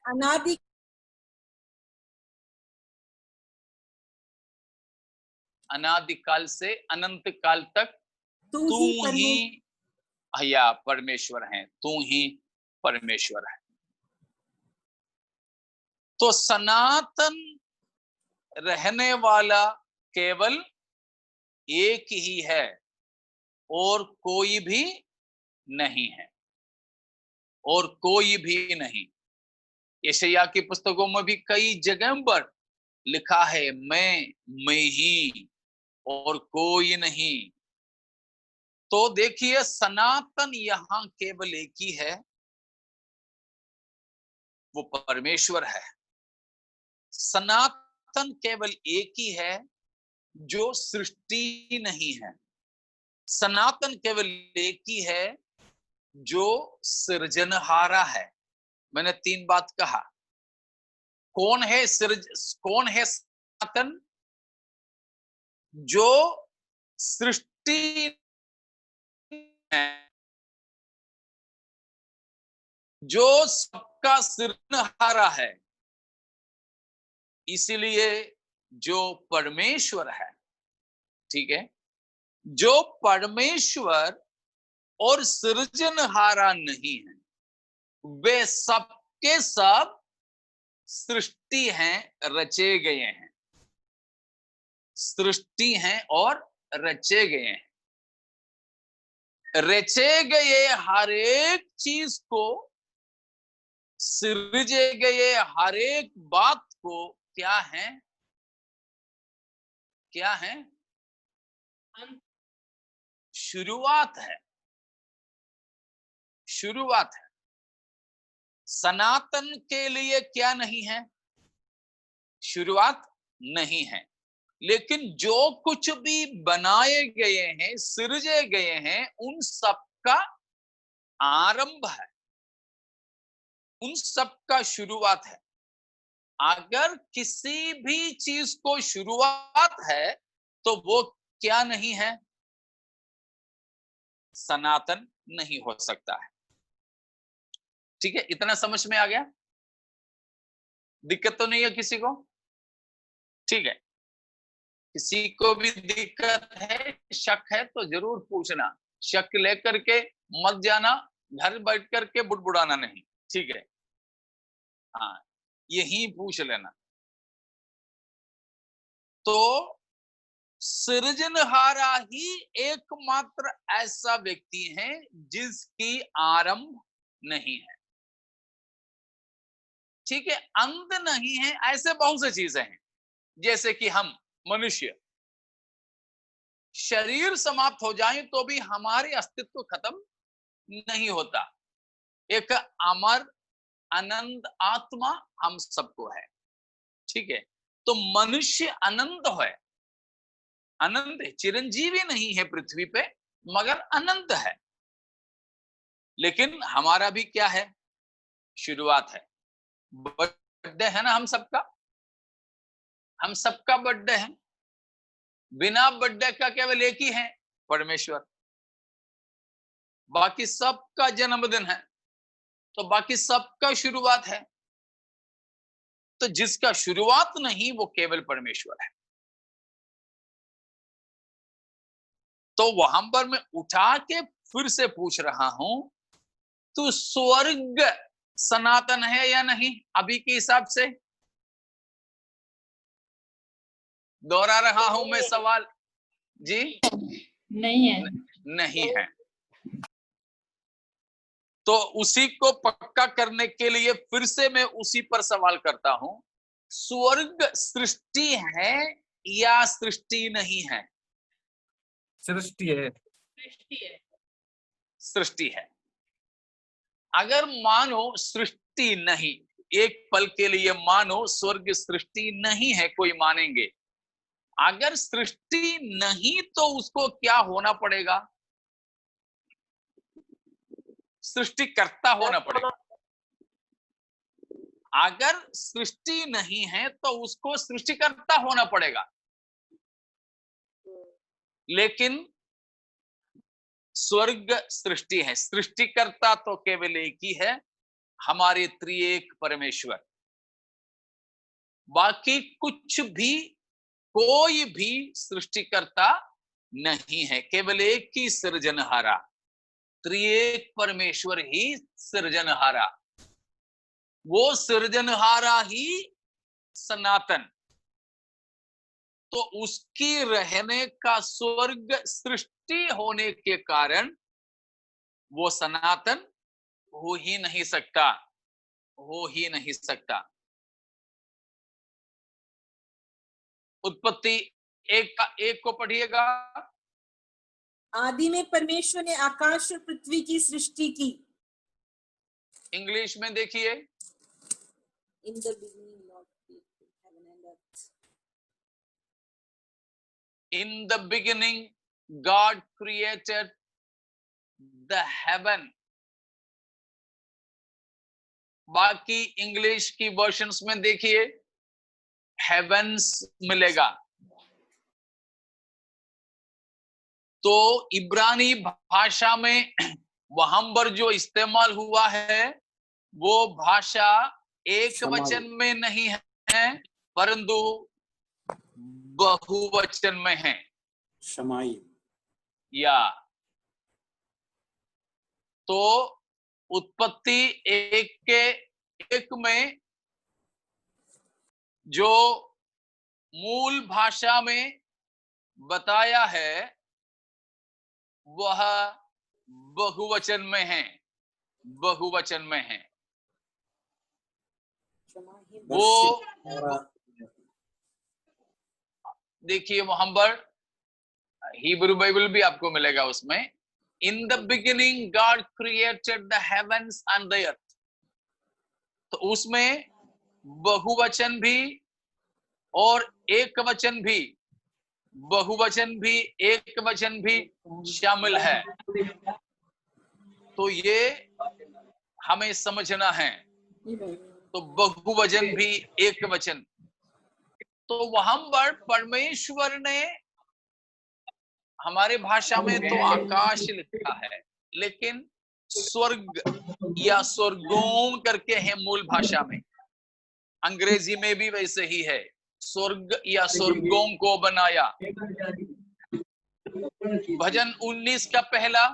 अनादिकाल से अनंत काल तक तू ही या परमेश्वर है, तू ही परमेश्वर है। तो सनातन रहने वाला केवल एक ही है और कोई भी नहीं है, और कोई भी नहीं। यशायाह की पुस्तकों में भी कई जगह पर लिखा है मैं ही और कोई नहीं। तो देखिए सनातन यहां केवल एक ही है, वो परमेश्वर है। सनातन सनातन केवल एक ही है जो सृष्टि नहीं है। सनातन केवल एक ही है जो सृजनहारा है। मैंने 3 बात कहा। कौन है सनातन? जो सृष्टि है, जो सबका सृजनहारा है। इसीलिए जो परमेश्वर है, ठीक है, जो परमेश्वर और सृजनहारा नहीं है, वे सबके सब सृष्टि हैं, रचे गए हैं। सृष्टि हैं और रचे गए हैं। रचे गए हर एक चीज को, सृजे गए हर एक बात को क्या है? क्या है? शुरुआत है। शुरुआत है। सनातन के लिए क्या नहीं है? शुरुआत नहीं है। लेकिन जो कुछ भी बनाए गए हैं, सृजे गए हैं, उन सबका आरंभ है, उन सबका शुरुआत है। अगर किसी भी चीज को शुरुआत है तो वो क्या नहीं है? सनातन नहीं हो सकता है। ठीक है, इतना समझ में आ गया? दिक्कत तो नहीं है किसी को? ठीक है, किसी को भी दिक्कत है, शक है तो जरूर पूछना। शक लेकर के मत जाना, घर बैठ करके बुड़बुड़ाना नहीं। ठीक है, हाँ, यही पूछ लेना। तो सृजनहारा ही एकमात्र ऐसा व्यक्ति है जिसकी आरंभ नहीं है। ठीक है, अंत नहीं है। ऐसे बहुत से चीजें हैं, जैसे कि हम मनुष्य, शरीर समाप्त हो जाए तो भी हमारे अस्तित्व खत्म नहीं होता। एक अमर अनंत आत्मा हम सबको है। ठीक है, तो मनुष्य अनंत है, अनंत है, चिरंजीवी नहीं है पृथ्वी पे, मगर अनंत है। लेकिन हमारा भी क्या है? शुरुआत है। बर्थडे है ना हम सबका, हम सबका बर्थडे है। बिना बर्थडे का केवल एक ही है, परमेश्वर। बाकी सबका जन्मदिन है, तो बाकी सबका शुरुआत है। तो जिसका शुरुआत नहीं वो केवल परमेश्वर है। तो वहां पर मैं उठा के फिर से पूछ रहा हूं, तो स्वर्ग सनातन है या नहीं? अभी के हिसाब से दोहरा रहा हूं मैं सवाल जी। नहीं है। नहीं है। तो उसी को पक्का करने के लिए फिर से मैं उसी पर सवाल करता हूं, स्वर्ग सृष्टि है या सृष्टि नहीं है? सृष्टि है। सृष्टि है। सृष्टि है। अगर मानो सृष्टि नहीं, एक पल के लिए मानो स्वर्ग सृष्टि नहीं है, कोई मानेंगे? अगर सृष्टि नहीं तो उसको क्या होना पड़ेगा? सृष्टिकर्ता होना पड़ेगा। अगर सृष्टि नहीं है तो उसको सृष्टिकर्ता होना पड़ेगा। लेकिन स्वर्ग सृष्टि है, सृष्टिकर्ता तो केवल एक ही है, हमारे त्रिएक परमेश्वर। बाकी कुछ भी, कोई भी सृष्टिकर्ता नहीं है, केवल एक ही सृजनहारा, त्रिएक परमेश्वर ही सृजनहारा। वो सृजनहारा ही सनातन। तो उसकी रहने का स्वर्ग सृष्टि होने के कारण वो सनातन हो ही नहीं सकता, हो ही नहीं सकता। उत्पत्ति एक को पढ़िएगा। आदि में परमेश्वर ने आकाश और पृथ्वी की सृष्टि की। इंग्लिश में देखिए। In the beginning, Lord created heaven and In the beginning, God created the heaven. बाकी इंग्लिश की वर्शंस में देखिए हेवेंस मिलेगा। तो इब्रानी भाषा में वहां पर जो इस्तेमाल हुआ है वो भाषा एक वचन में नहीं है परंतु बहुवचन में है। शमाई या तो उत्पत्ति 1:1 में जो मूल भाषा में बताया है वह बहुवचन में है, बहुवचन में है। वो देखिए वहां पर हिब्रू बाइबल भी आपको मिलेगा उसमें in the beginning God created the heavens and the earth. तो उसमें बहुवचन भी और एक वचन भी, बहुवचन भी एक वचन भी शामिल है। तो ये हमें समझना है। तो बहुवचन भी एक वचन। तो वहां पर परमेश्वर ने हमारे भाषा में तो आकाश लिखा है लेकिन स्वर्ग या स्वर्गों करके है मूल भाषा में। अंग्रेजी में भी वैसे ही है, स्वर्ग या स्वर्गों को बनाया। भजन 19 का पहला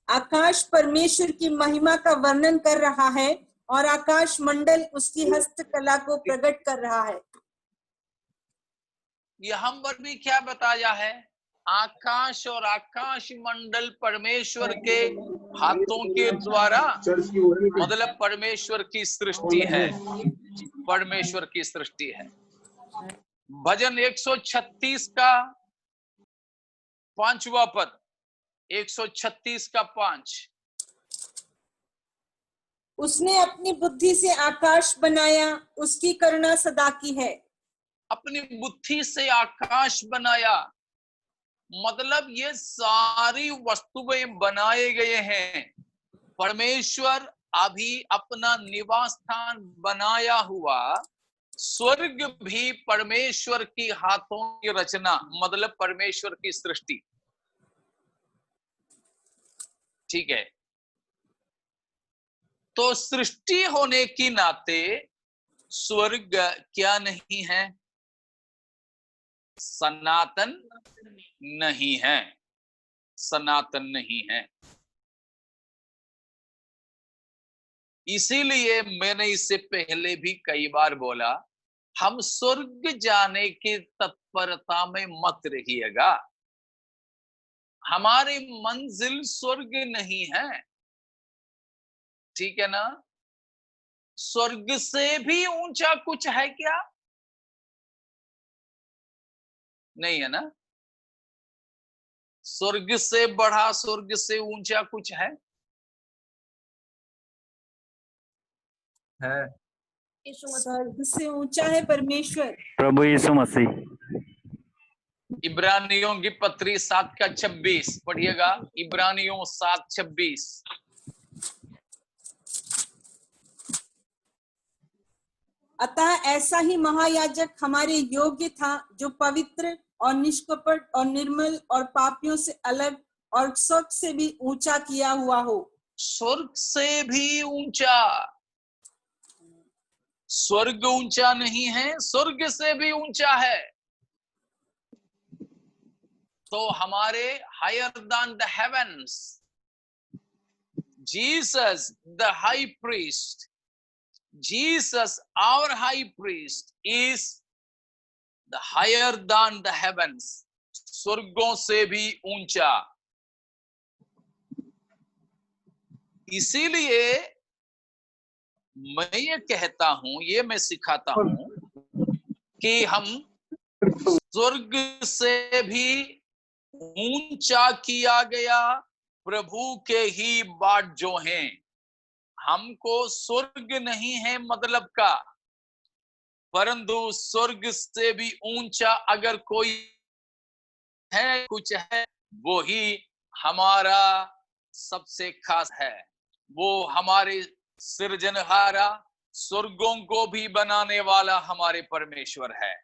आकाश परमेश्वर की महिमा का वर्णन कर रहा है और आकाश मंडल उसकी हस्तकला को प्रकट कर रहा है। यहाँ पर भी क्या बताया है? आकाश और आकाश मंडल परमेश्वर के हाथों के द्वारा, मतलब परमेश्वर की सृष्टि है, परमेश्वर की सृष्टि है। भजन 136 का 5वां पद, 136 का 5। उसने अपनी बुद्धि से आकाश बनाया, उसकी करुणा सदा की है। अपनी बुद्धि से आकाश बनाया मतलब ये सारी वस्तुएं बनाए गए हैं। परमेश्वर अभी अपना निवास स्थान बनाया हुआ, स्वर्ग भी परमेश्वर की हाथों की रचना, मतलब परमेश्वर की सृष्टि। ठीक है। तो सृष्टि होने की नाते स्वर्ग क्या नहीं है? सनातन नहीं है, सनातन नहीं है। इसीलिए मैंने इससे पहले भी कई बार बोला, हम स्वर्ग जाने की तत्परता में मत रहिएगा। हमारी मंजिल स्वर्ग नहीं है, ठीक है ना? स्वर्ग से भी ऊंचा कुछ है क्या? नहीं है ना? स्वर्ग से बढ़ा, स्वर्ग से ऊंचा कुछ है? स्वर्ग से ऊंचा है परमेश्वर, प्रभु यीशु मसीह। इब्रानियों की पत्री 7 का 26 पढ़िएगा। इब्रानियों 7:26। अतः ऐसा ही महायाजक हमारे योग्य था, जो पवित्र और निष्कपट और निर्मल और पापियों से अलग और स्वर्ग से भी ऊंचा किया हुआ हो। स्वर्ग से भी ऊंचा। स्वर्ग ऊंचा नहीं है, स्वर्ग से भी ऊंचा है। तो हमारे higher than the heavens, Jesus the high priest, Jesus our high priest is the higher than the heavens, स्वर्गों से भी ऊंचा। इसीलिए मैं ये कहता हूं, ये मैं सिखाता हूं कि हम स्वर्ग से भी ऊंचा किया गया प्रभु के ही बाट जो हैं, हमको स्वर्ग नहीं है मतलब का, परंतु स्वर्ग से भी ऊंचा अगर कोई है, कुछ है, वो ही हमारा सबसे खास है। वो हमारे सृजनहारा, स्वर्गों को भी बनाने वाला हमारे परमेश्वर है।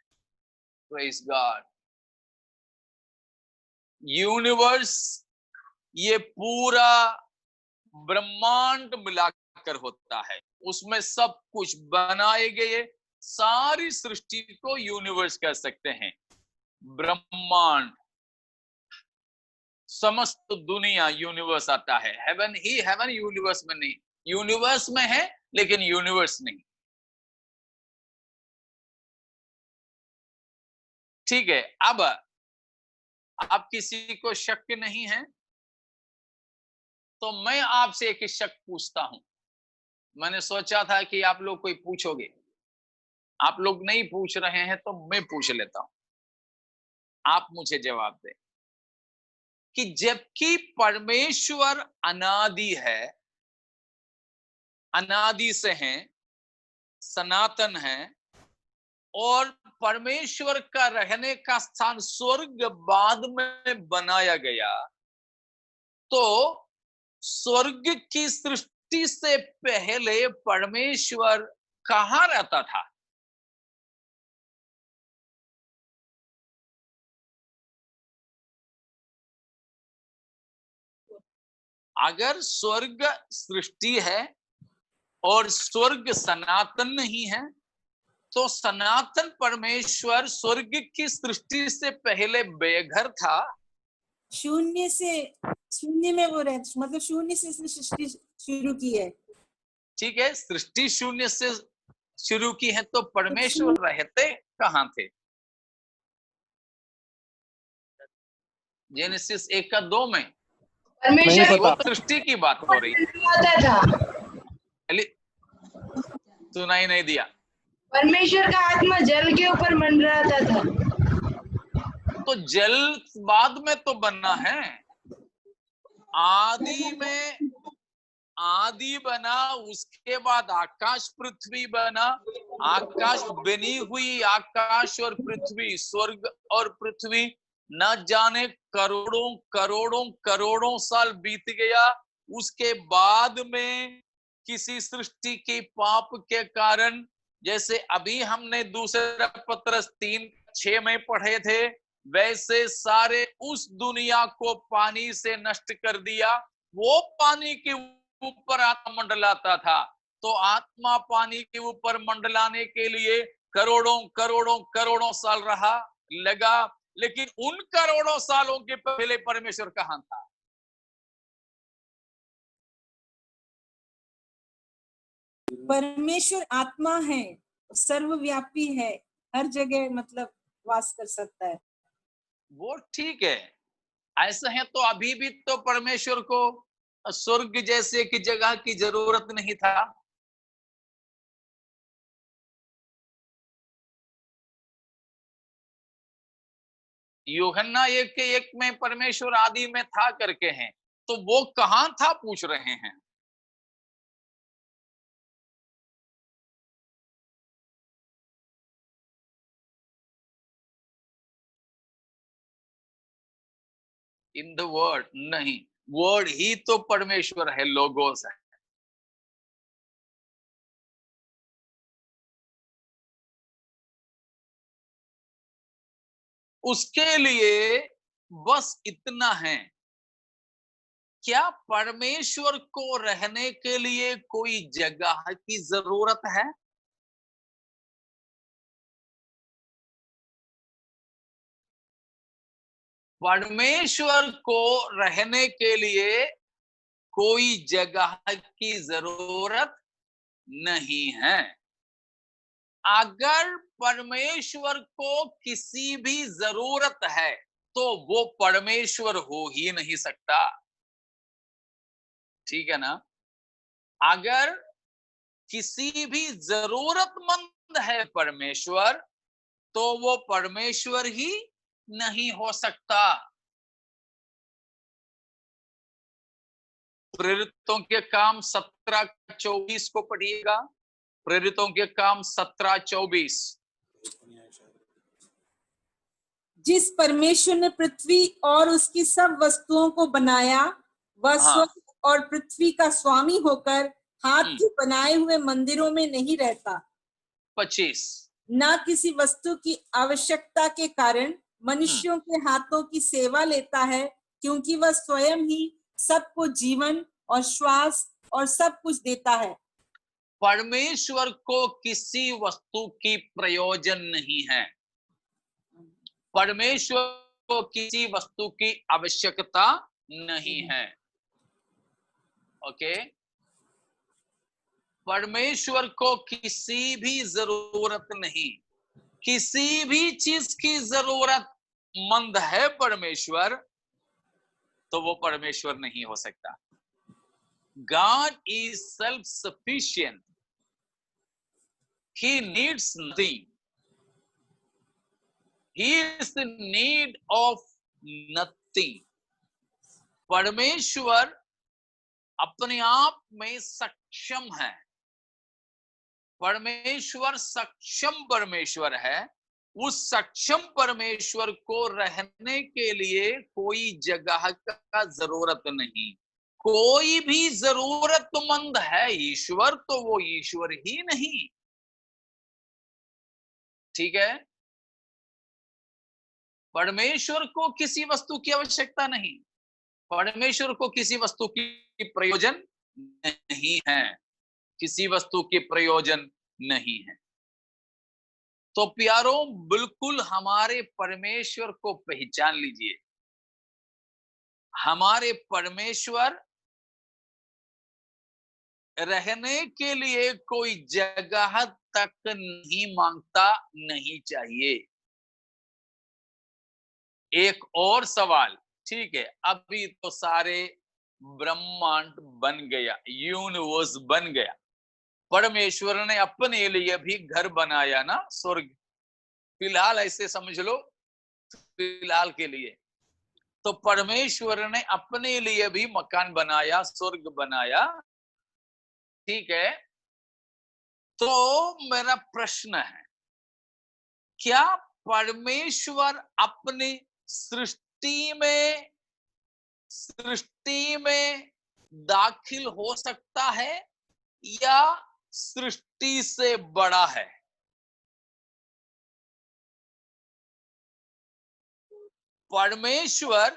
Praise God. यूनिवर्स, ये पूरा ब्रह्मांड मिलाकर होता है, उसमें सब कुछ बनाए गए, सारी सृष्टि को यूनिवर्स कह सकते हैं। ब्रह्मांड, समस्त दुनिया यूनिवर्स आता है। हेवन ही हेवन, यूनिवर्स में नहीं। यूनिवर्स में है लेकिन यूनिवर्स नहीं। ठीक है, अब आप किसी को शक नहीं है तो मैं आपसे एक शक पूछता हूं। मैंने सोचा था कि आप लोग कोई पूछोगे, आप लोग नहीं पूछ रहे हैं तो मैं पूछ लेता हूं, आप मुझे जवाब दें कि जबकि परमेश्वर अनादि है, अनादि से हैं, सनातन है, और परमेश्वर का रहने का स्थान स्वर्ग बाद में बनाया गया, तो स्वर्ग की सृष्टि से पहले परमेश्वर कहां रहता था? अगर स्वर्ग सृष्टि है और स्वर्ग सनातन नहीं है, तो सनातन परमेश्वर स्वर्ग की सृष्टि से पहले बेघर था। शून्य से, शून्य में वो रह, मतलब शून्य से इसने सृष्टि शुरू की है। ठीक है, सृष्टि शून्य से शुरू की है, तो परमेश्वर रहते कहां थे? जेनेसिस 1:2 में परमेश्वर वो सृष्टि की बात हो रही है। सुनाई नहीं दिया। परमेश्वर का आत्मा जल के ऊपर मंडराता था। तो जल बाद में तो बनना है, आदि में आदि बना, उसके बाद आकाश पृथ्वी बना। आकाश बनी हुई, आकाश और पृथ्वी, स्वर्ग और पृथ्वी, न जाने करोड़ों करोड़ों करोड़ों साल बीत गया। उसके बाद में किसी सृष्टि के पाप के कारण, जैसे अभी हमने दूसरा पत्रस 3:6 में पढ़े थे, वैसे सारे उस दुनिया को पानी से नष्ट कर दिया। वो पानी के ऊपर आत्मा मंडलाता था, तो आत्मा पानी के ऊपर मंडलाने के लिए करोड़ों करोड़ों करोड़ों साल लगा। लेकिन उन करोड़ों सालों के पहले परमेश्वर कहां था? परमेश्वर आत्मा है, सर्वव्यापी है, हर जगह मतलब वास कर सकता है। वो ठीक है, ऐसा है तो अभी भी तो परमेश्वर को स्वर्ग जैसे की जगह की जरूरत नहीं था। यूहन्ना 1:1 में परमेश्वर आदि में था करके हैं, तो वो कहां था पूछ रहे हैं। इन द वर्ड नहीं, वर्ड ही तो परमेश्वर है, लोगोस है। उसके लिए बस इतना है, क्या परमेश्वर को रहने के लिए कोई जगह की जरूरत है? परमेश्वर को रहने के लिए कोई जगह की जरूरत नहीं है। अगर परमेश्वर को किसी भी जरूरत है तो वो परमेश्वर हो ही नहीं सकता। ठीक है ना? अगर किसी भी जरूरतमंद है परमेश्वर, तो वो परमेश्वर ही नहीं हो सकता। प्रेरितों के काम 17:24 को पढ़िएगा। प्रेरितों के काम 17:24। जिस परमेश्वर ने पृथ्वी और उसकी सब वस्तुओं को बनाया, वह हाँ। स्वर्ग और पृथ्वी का स्वामी होकर हाथ के बनाए हुए मंदिरों में नहीं रहता। 25। न किसी वस्तु की आवश्यकता के कारण मनुष्यों के हाथों की सेवा लेता है, क्योंकि वह स्वयं ही सबको जीवन और श्वास और सब कुछ देता है। परमेश्वर को किसी वस्तु की प्रयोजन नहीं है। परमेश्वर को किसी वस्तु की आवश्यकता नहीं है। ओके, परमेश्वर को किसी भी जरूरत नहीं, किसी भी चीज की जरूरत मंद है परमेश्वर, तो वो परमेश्वर नहीं हो सकता। God is self-sufficient. He needs nothing. He is in need of nothing. परमेश्वर अपने आप में सक्षम है। परमेश्वर सक्षम परमेश्वर है। उस सक्षम परमेश्वर को रहने के लिए कोई जगह का जरूरत नहीं। कोई भी जरूरतमंद है ईश्वर, तो वो ईश्वर ही नहीं। ठीक है, परमेश्वर को किसी वस्तु की आवश्यकता नहीं, परमेश्वर को किसी वस्तु की प्रयोजन नहीं है, किसी वस्तु की प्रयोजन नहीं है। तो प्यारों, बिल्कुल हमारे परमेश्वर को पहचान लीजिए। हमारे परमेश्वर रहने के लिए कोई जगह तक नहीं मांगता, नहीं चाहिए। एक और सवाल, ठीक है, अभी तो सारे ब्रह्मांड बन गया, यूनिवर्स बन गया, परमेश्वर ने अपने लिए भी घर बनाया ना, स्वर्ग। फिलहाल ऐसे समझ लो, फिलहाल के लिए तो परमेश्वर ने अपने लिए भी मकान बनाया, स्वर्ग बनाया। ठीक है, तो मेरा प्रश्न है, क्या परमेश्वर अपनी सृष्टि में दाखिल हो सकता है या सृष्टि से बड़ा है? परमेश्वर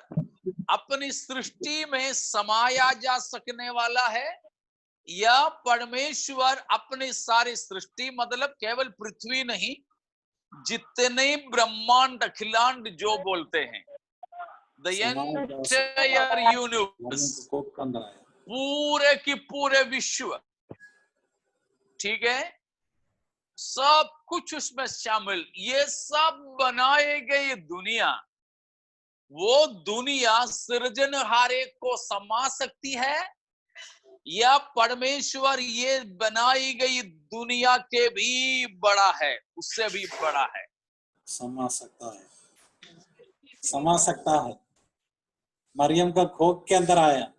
अपनी सृष्टि में समाया जा सकने वाला है या परमेश्वर अपने सारी सृष्टि, मतलब केवल पृथ्वी नहीं, जितने ब्रह्मांड अखिलांड जो बोलते हैं, द एंटायर यूनिवर्स, पूरे की पूरे विश्व, ठीक है, सब कुछ उसमें शामिल, ये सब बनाए गई दुनिया, वो दुनिया सृजनहारे को समा सकती है या परमेश्वर ये बनाई गई दुनिया के भी बड़ा है, उससे भी बड़ा है? समा सकता है, समा सकता है। मरियम का खोख के अंदर आया।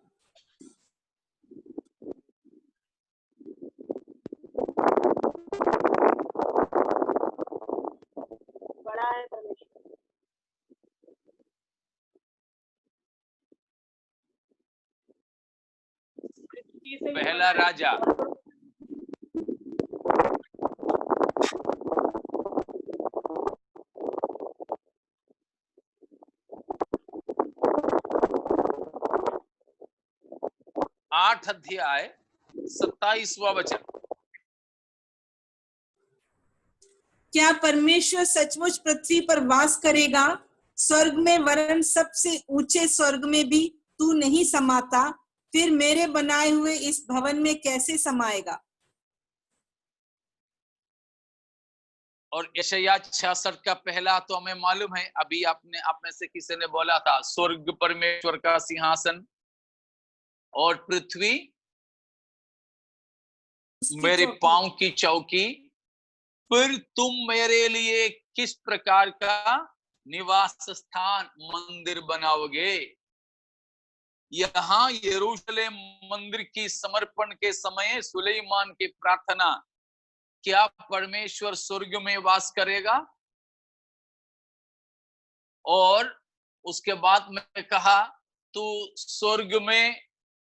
बड़ा है परमेश्वर। पहला राजा आठ अध्याय 27वां वचन। क्या परमेश्वर सचमुच पृथ्वी पर वास करेगा? स्वर्ग में वरन सबसे ऊंचे स्वर्ग में भी तू नहीं समाता, फिर मेरे बनाए हुए इस भवन में कैसे समाएगा? और यशायाह 66 का पहला तो हमें मालूम है, अभी आपने आप में से किसी ने बोला था, स्वर्ग परमेश्वर का सिंहासन और पृथ्वी मेरे पांव की चौकी। फिर तुम मेरे लिए किस प्रकार का निवास स्थान, मंदिर बनाओगे? यहाँ यरूशलेम मंदिर की समर्पण के समय सुलेमान की प्रार्थना, क्या परमेश्वर स्वर्ग में वास करेगा? और उसके बाद में कहा तू स्वर्ग में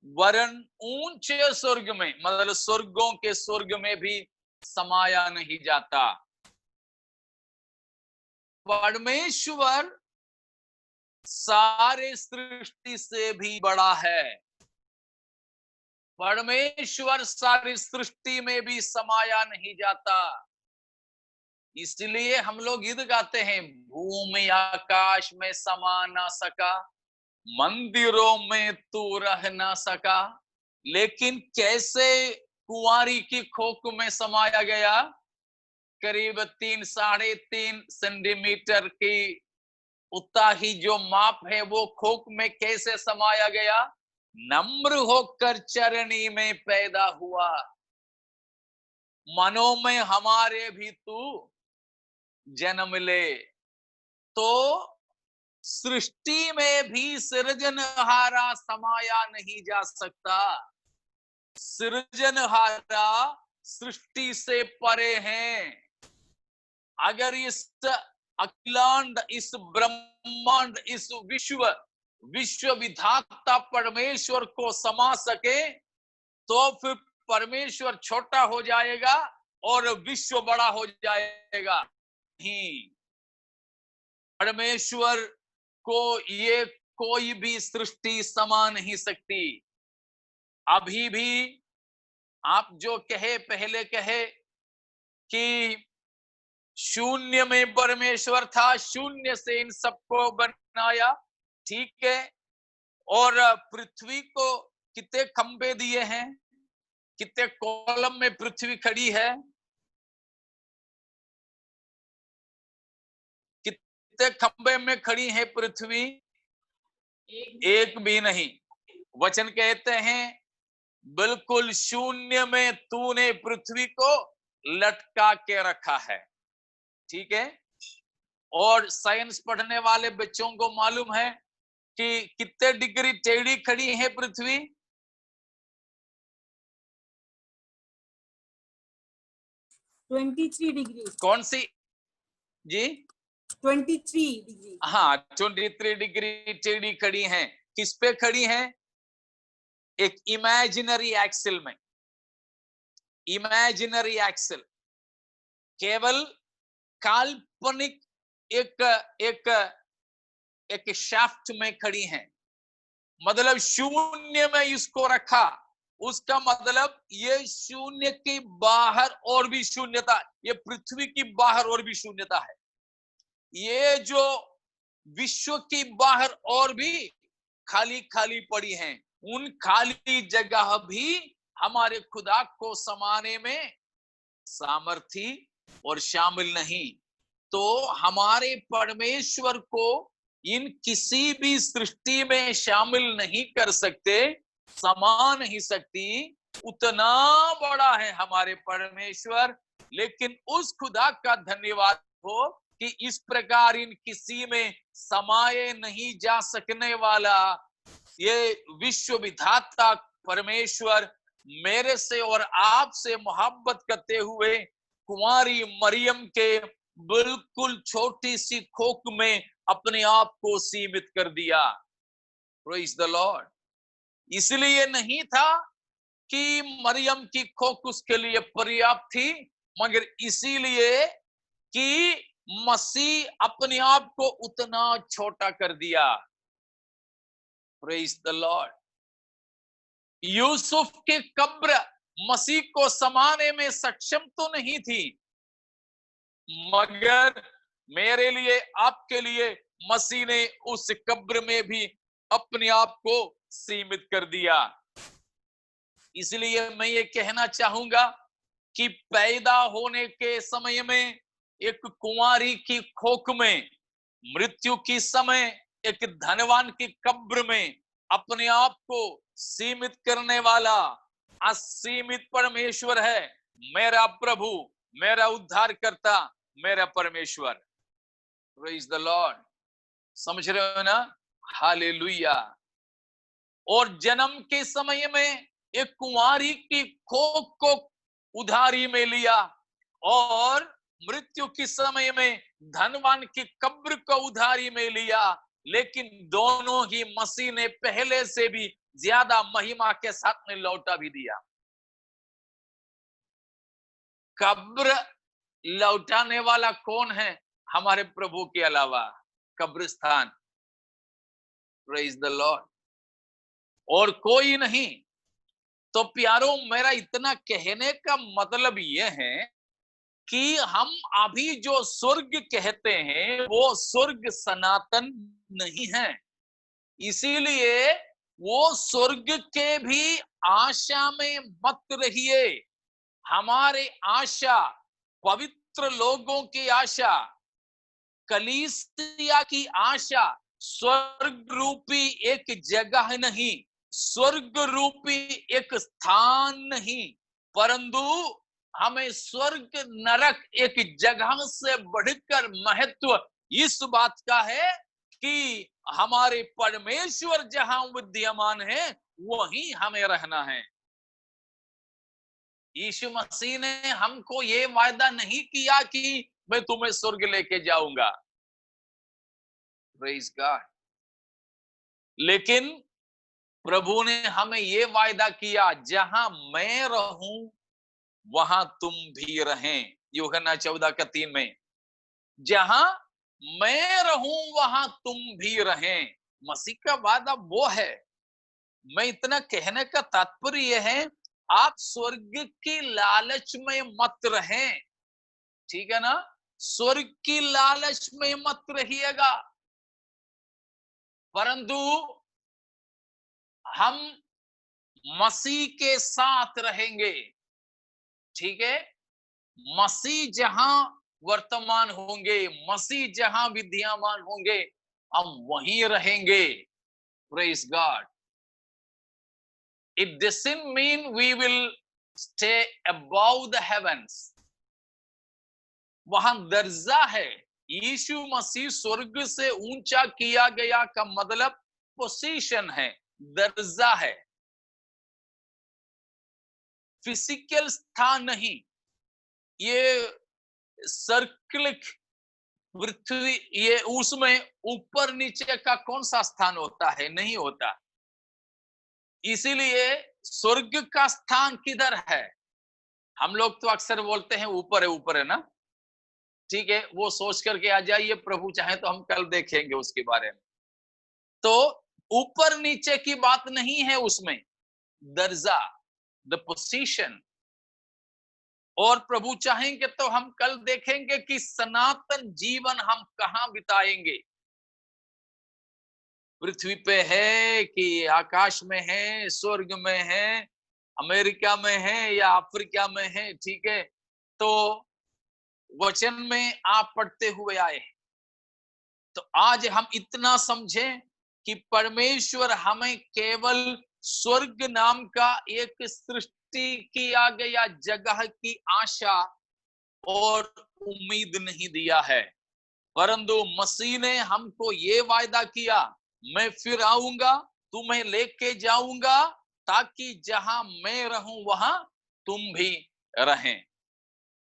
वरन ऊंचे स्वर्ग में, मतलब स्वर्गों के स्वर्ग में भी समाया नहीं जाता। परमेश्वर सारे सृष्टि से भी बड़ा है। परमेश्वर सारी सृष्टि में भी समाया नहीं जाता। इसलिए हम लोग गीत गाते हैं, भूमि आकाश में समा ना सका, मंदिरों में तू रह ना सका, लेकिन कैसे कुंवारी की खोक में समाया गया? करीब 3-3.5 सेंटीमीटर की उतना ही जो माप है वो खोक में कैसे समाया गया? नम्र होकर चरनी में पैदा हुआ, मनों में हमारे भी तू जन्म ले। तो सृष्टि में भी सृजनहारा समाया नहीं जा सकता। सृजनहारा सृष्टि से परे हैं। अगर इस अखिलांड, इस ब्रह्मांड, इस विश्व विधाता परमेश्वर को समा सके तो फिर परमेश्वर छोटा हो जाएगा और विश्व बड़ा हो जाएगा। नहीं, परमेश्वर को ये कोई भी सृष्टि समा नहीं सकती। अभी भी आप जो कहे, पहले कहे कि शून्य में परमेश्वर था, शून्य से इन सबको बनाया, ठीक है। और पृथ्वी को कितने खंबे दिए हैं, कितने कॉलम में पृथ्वी खड़ी है, कितने खंबे में खड़ी है पृथ्वी? एक भी नहीं। वचन कहते हैं बिल्कुल शून्य में तूने पृथ्वी को लटका के रखा है, ठीक है। और साइंस पढ़ने वाले बच्चों को मालूम है कि कितने डिग्री टेढ़ी खड़ी है पृथ्वी? 23 डिग्री। कौन सी जी? 23 डिग्री। हाँ, 23 डिग्री टेढ़ी खड़ी है। किस पे खड़ी है? एक इमेजिनरी एक्सिल में। इमेजिनरी एक्सिल, केवल काल्पनिक एक शाफ्ट में खड़ी है। मतलब शून्य में इसको रखा, उसका मतलब ये शून्य के बाहर और भी शून्यता, ये पृथ्वी की बाहर और भी शून्यता है। ये जो विश्व की बाहर और भी खाली खाली पड़ी हैं, उन खाली जगह भी हमारे खुदा को समाने में सामर्थी और शामिल नहीं। तो हमारे परमेश्वर को इन किसी भी सृष्टि में शामिल नहीं कर सकते, समा नहीं सकती। उतना बड़ा है हमारे परमेश्वर। लेकिन उस खुदा का धन्यवाद हो कि इस प्रकार इन किसी में समाये नहीं जा सकने वाला ये विश्व विधाता परमेश्वर मेरे से और आपसे मोहब्बत करते हुए कुंवारी मरियम के बिल्कुल छोटी सी खोक में अपने आप को सीमित कर दिया। Praise the Lord. इसलिए नहीं था कि मरियम की खोक उसके लिए पर्याप्त थी, मगर इसीलिए कि मसीह अपने आप को उतना छोटा कर दिया। Praise the Lord. यूसुफ की कब्र मसीह को समाने में सक्षम तो नहीं थी, मगर मेरे लिए, आपके लिए मसीह ने उस कब्र में भी अपने आप को सीमित कर दिया। इसलिए मैं ये कहना चाहूंगा कि पैदा होने के समय में एक कुंवारी की खोक में, मृत्यु की समय एक धनवान की कब्र में अपने आप को सीमित करने वाला असीमित परमेश्वर है मेरा प्रभु, मेरा उद्धारकर्ता, मेरा परमेश्वर। Praise the Lord. समझ रहे हो ना? हालेलुया। और जन्म के समय में एक कुंवारी की कोख को उधारी में लिया और मृत्यु के समय में धनवान की कब्र को उधारी में लिया, लेकिन दोनों ही मसीह ने पहले से भी ज्यादा महिमा के साथ में लौटा भी दिया। कब्र लौटाने वाला कौन है हमारे प्रभु के अलावा? कब्रिस्तान, प्रेज द लॉर्ड, और कोई नहीं। तो प्यारो, मेरा इतना कहने का मतलब यह है कि हम अभी जो स्वर्ग कहते हैं वो स्वर्ग सनातन नहीं है, इसीलिए वो स्वर्ग के भी आशा में मत रहिए। हमारे आशा पवित्र लोगों की आशा, कलीसिया की आशा स्वर्ग रूपी एक जगह नहीं, स्वर्ग रूपी एक स्थान नहीं, परंतु हमें स्वर्ग नरक एक जगह से बढ़कर महत्व इस बात का है कि हमारे परमेश्वर जहां विद्यमान है वहीं हमें रहना है। यीशु मसीह ने हमको ये वायदा नहीं किया कि मैं तुम्हें स्वर्ग लेके जाऊंगा, प्रेज गॉड, लेकिन प्रभु ने हमें ये वायदा किया, जहां मैं रहूं वहां तुम भी रहें। यूहन्ना 14:3 में, जहां मैं रहूं वहां तुम भी रहें। मसीह का वादा वो है। मैं इतना कहने का तात्पर्य यह है, आप स्वर्ग की लालच में मत रहें, ठीक है ना? स्वर्ग की लालच में मत रहिएगा, परंतु हम मसीह के साथ रहेंगे, ठीक है? मसीह जहां वर्तमान होंगे, मसीह जहां विद्यमान होंगे, हम वहीं रहेंगे। Praise God. It doesn't mean we will stay above the heavens. वहां दर्जा है। यीशु मसीह स्वर्ग से ऊंचा किया गया का मतलब पोजीशन है, दर्जा है, फिजिकल स्थान नहीं। ये सर्कलिक पृथ्वी, ये उसमें ऊपर नीचे का कौन सा स्थान होता है? नहीं होता। इसीलिए स्वर्ग का स्थान किधर है? हम लोग तो अक्सर बोलते हैं ऊपर है ना, ठीक है, वो सोच करके आ जाइए, प्रभु चाहे तो हम कल देखेंगे उसके बारे में। तो ऊपर नीचे की बात नहीं है उसमें, दर्जा, द पोजीशन। और प्रभु चाहेंगे तो हम कल देखेंगे कि सनातन जीवन हम कहां बिताएंगे, पृथ्वी पे है कि आकाश में है, स्वर्ग में है, अमेरिका में है या अफ्रीका में है, ठीक है? तो वचन में आप पढ़ते हुए आए, तो आज हम इतना समझें कि परमेश्वर हमें केवल स्वर्ग नाम का एक सृष्टि किया गया जगह की आशा और उम्मीद नहीं दिया है, परंतु मसीह ने हमको ये वायदा किया, मैं फिर आऊंगा, तुम्हें लेके जाऊंगा, ताकि जहां मैं रहूं वहां तुम भी रहें।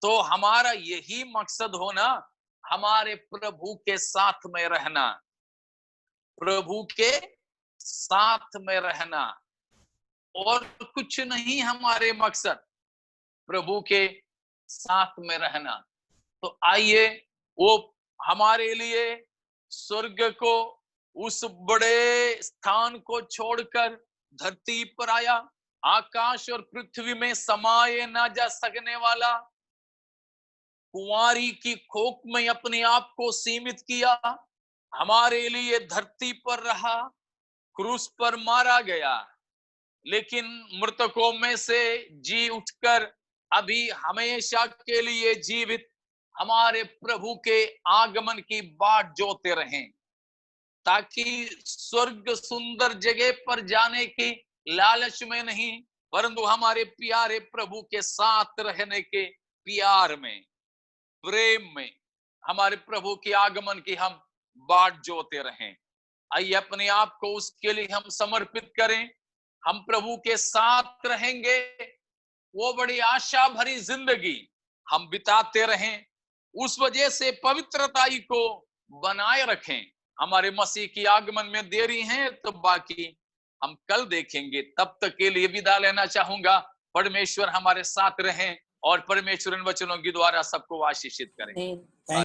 तो हमारा यही मकसद होना, हमारे प्रभु के साथ में रहना, प्रभु के साथ में रहना, और कुछ नहीं हमारे मकसद, प्रभु के साथ में रहना। तो आइए, वो हमारे लिए स्वर्ग को, उस बड़े स्थान को छोड़कर धरती पर आया, आकाश और पृथ्वी में समाये ना जा सकने वाला, कुंवारी की खोक में अपने आप को सीमित किया, हमारे लिए धरती पर रहा, क्रूस पर मारा गया, लेकिन मृतकों में से जी उठकर अभी हमेशा के लिए जीवित हमारे प्रभु के आगमन की बाट जोते रहें, ताकि स्वर्ग सुंदर जगह पर जाने की लालच में नहीं, परंतु हमारे प्यारे प्रभु के साथ रहने के प्यार में, प्रेम में, हमारे प्रभु के आगमन की हम बाट जोते रहें। आइए अपने आप को उसके लिए हम समर्पित करें। हम प्रभु के साथ रहेंगे, वो बड़ी आशा भरी जिंदगी हम बिताते रहें। उस वजह से पवित्रताई को बनाए रखें। हमारे मसीह की आगमन में देरी है तो बाकी हम कल देखेंगे। तब तक के लिए विदा लेना चाहूंगा। परमेश्वर हमारे साथ रहें और परमेश्वर इन वचनों के द्वारा सबको आशीषित करें।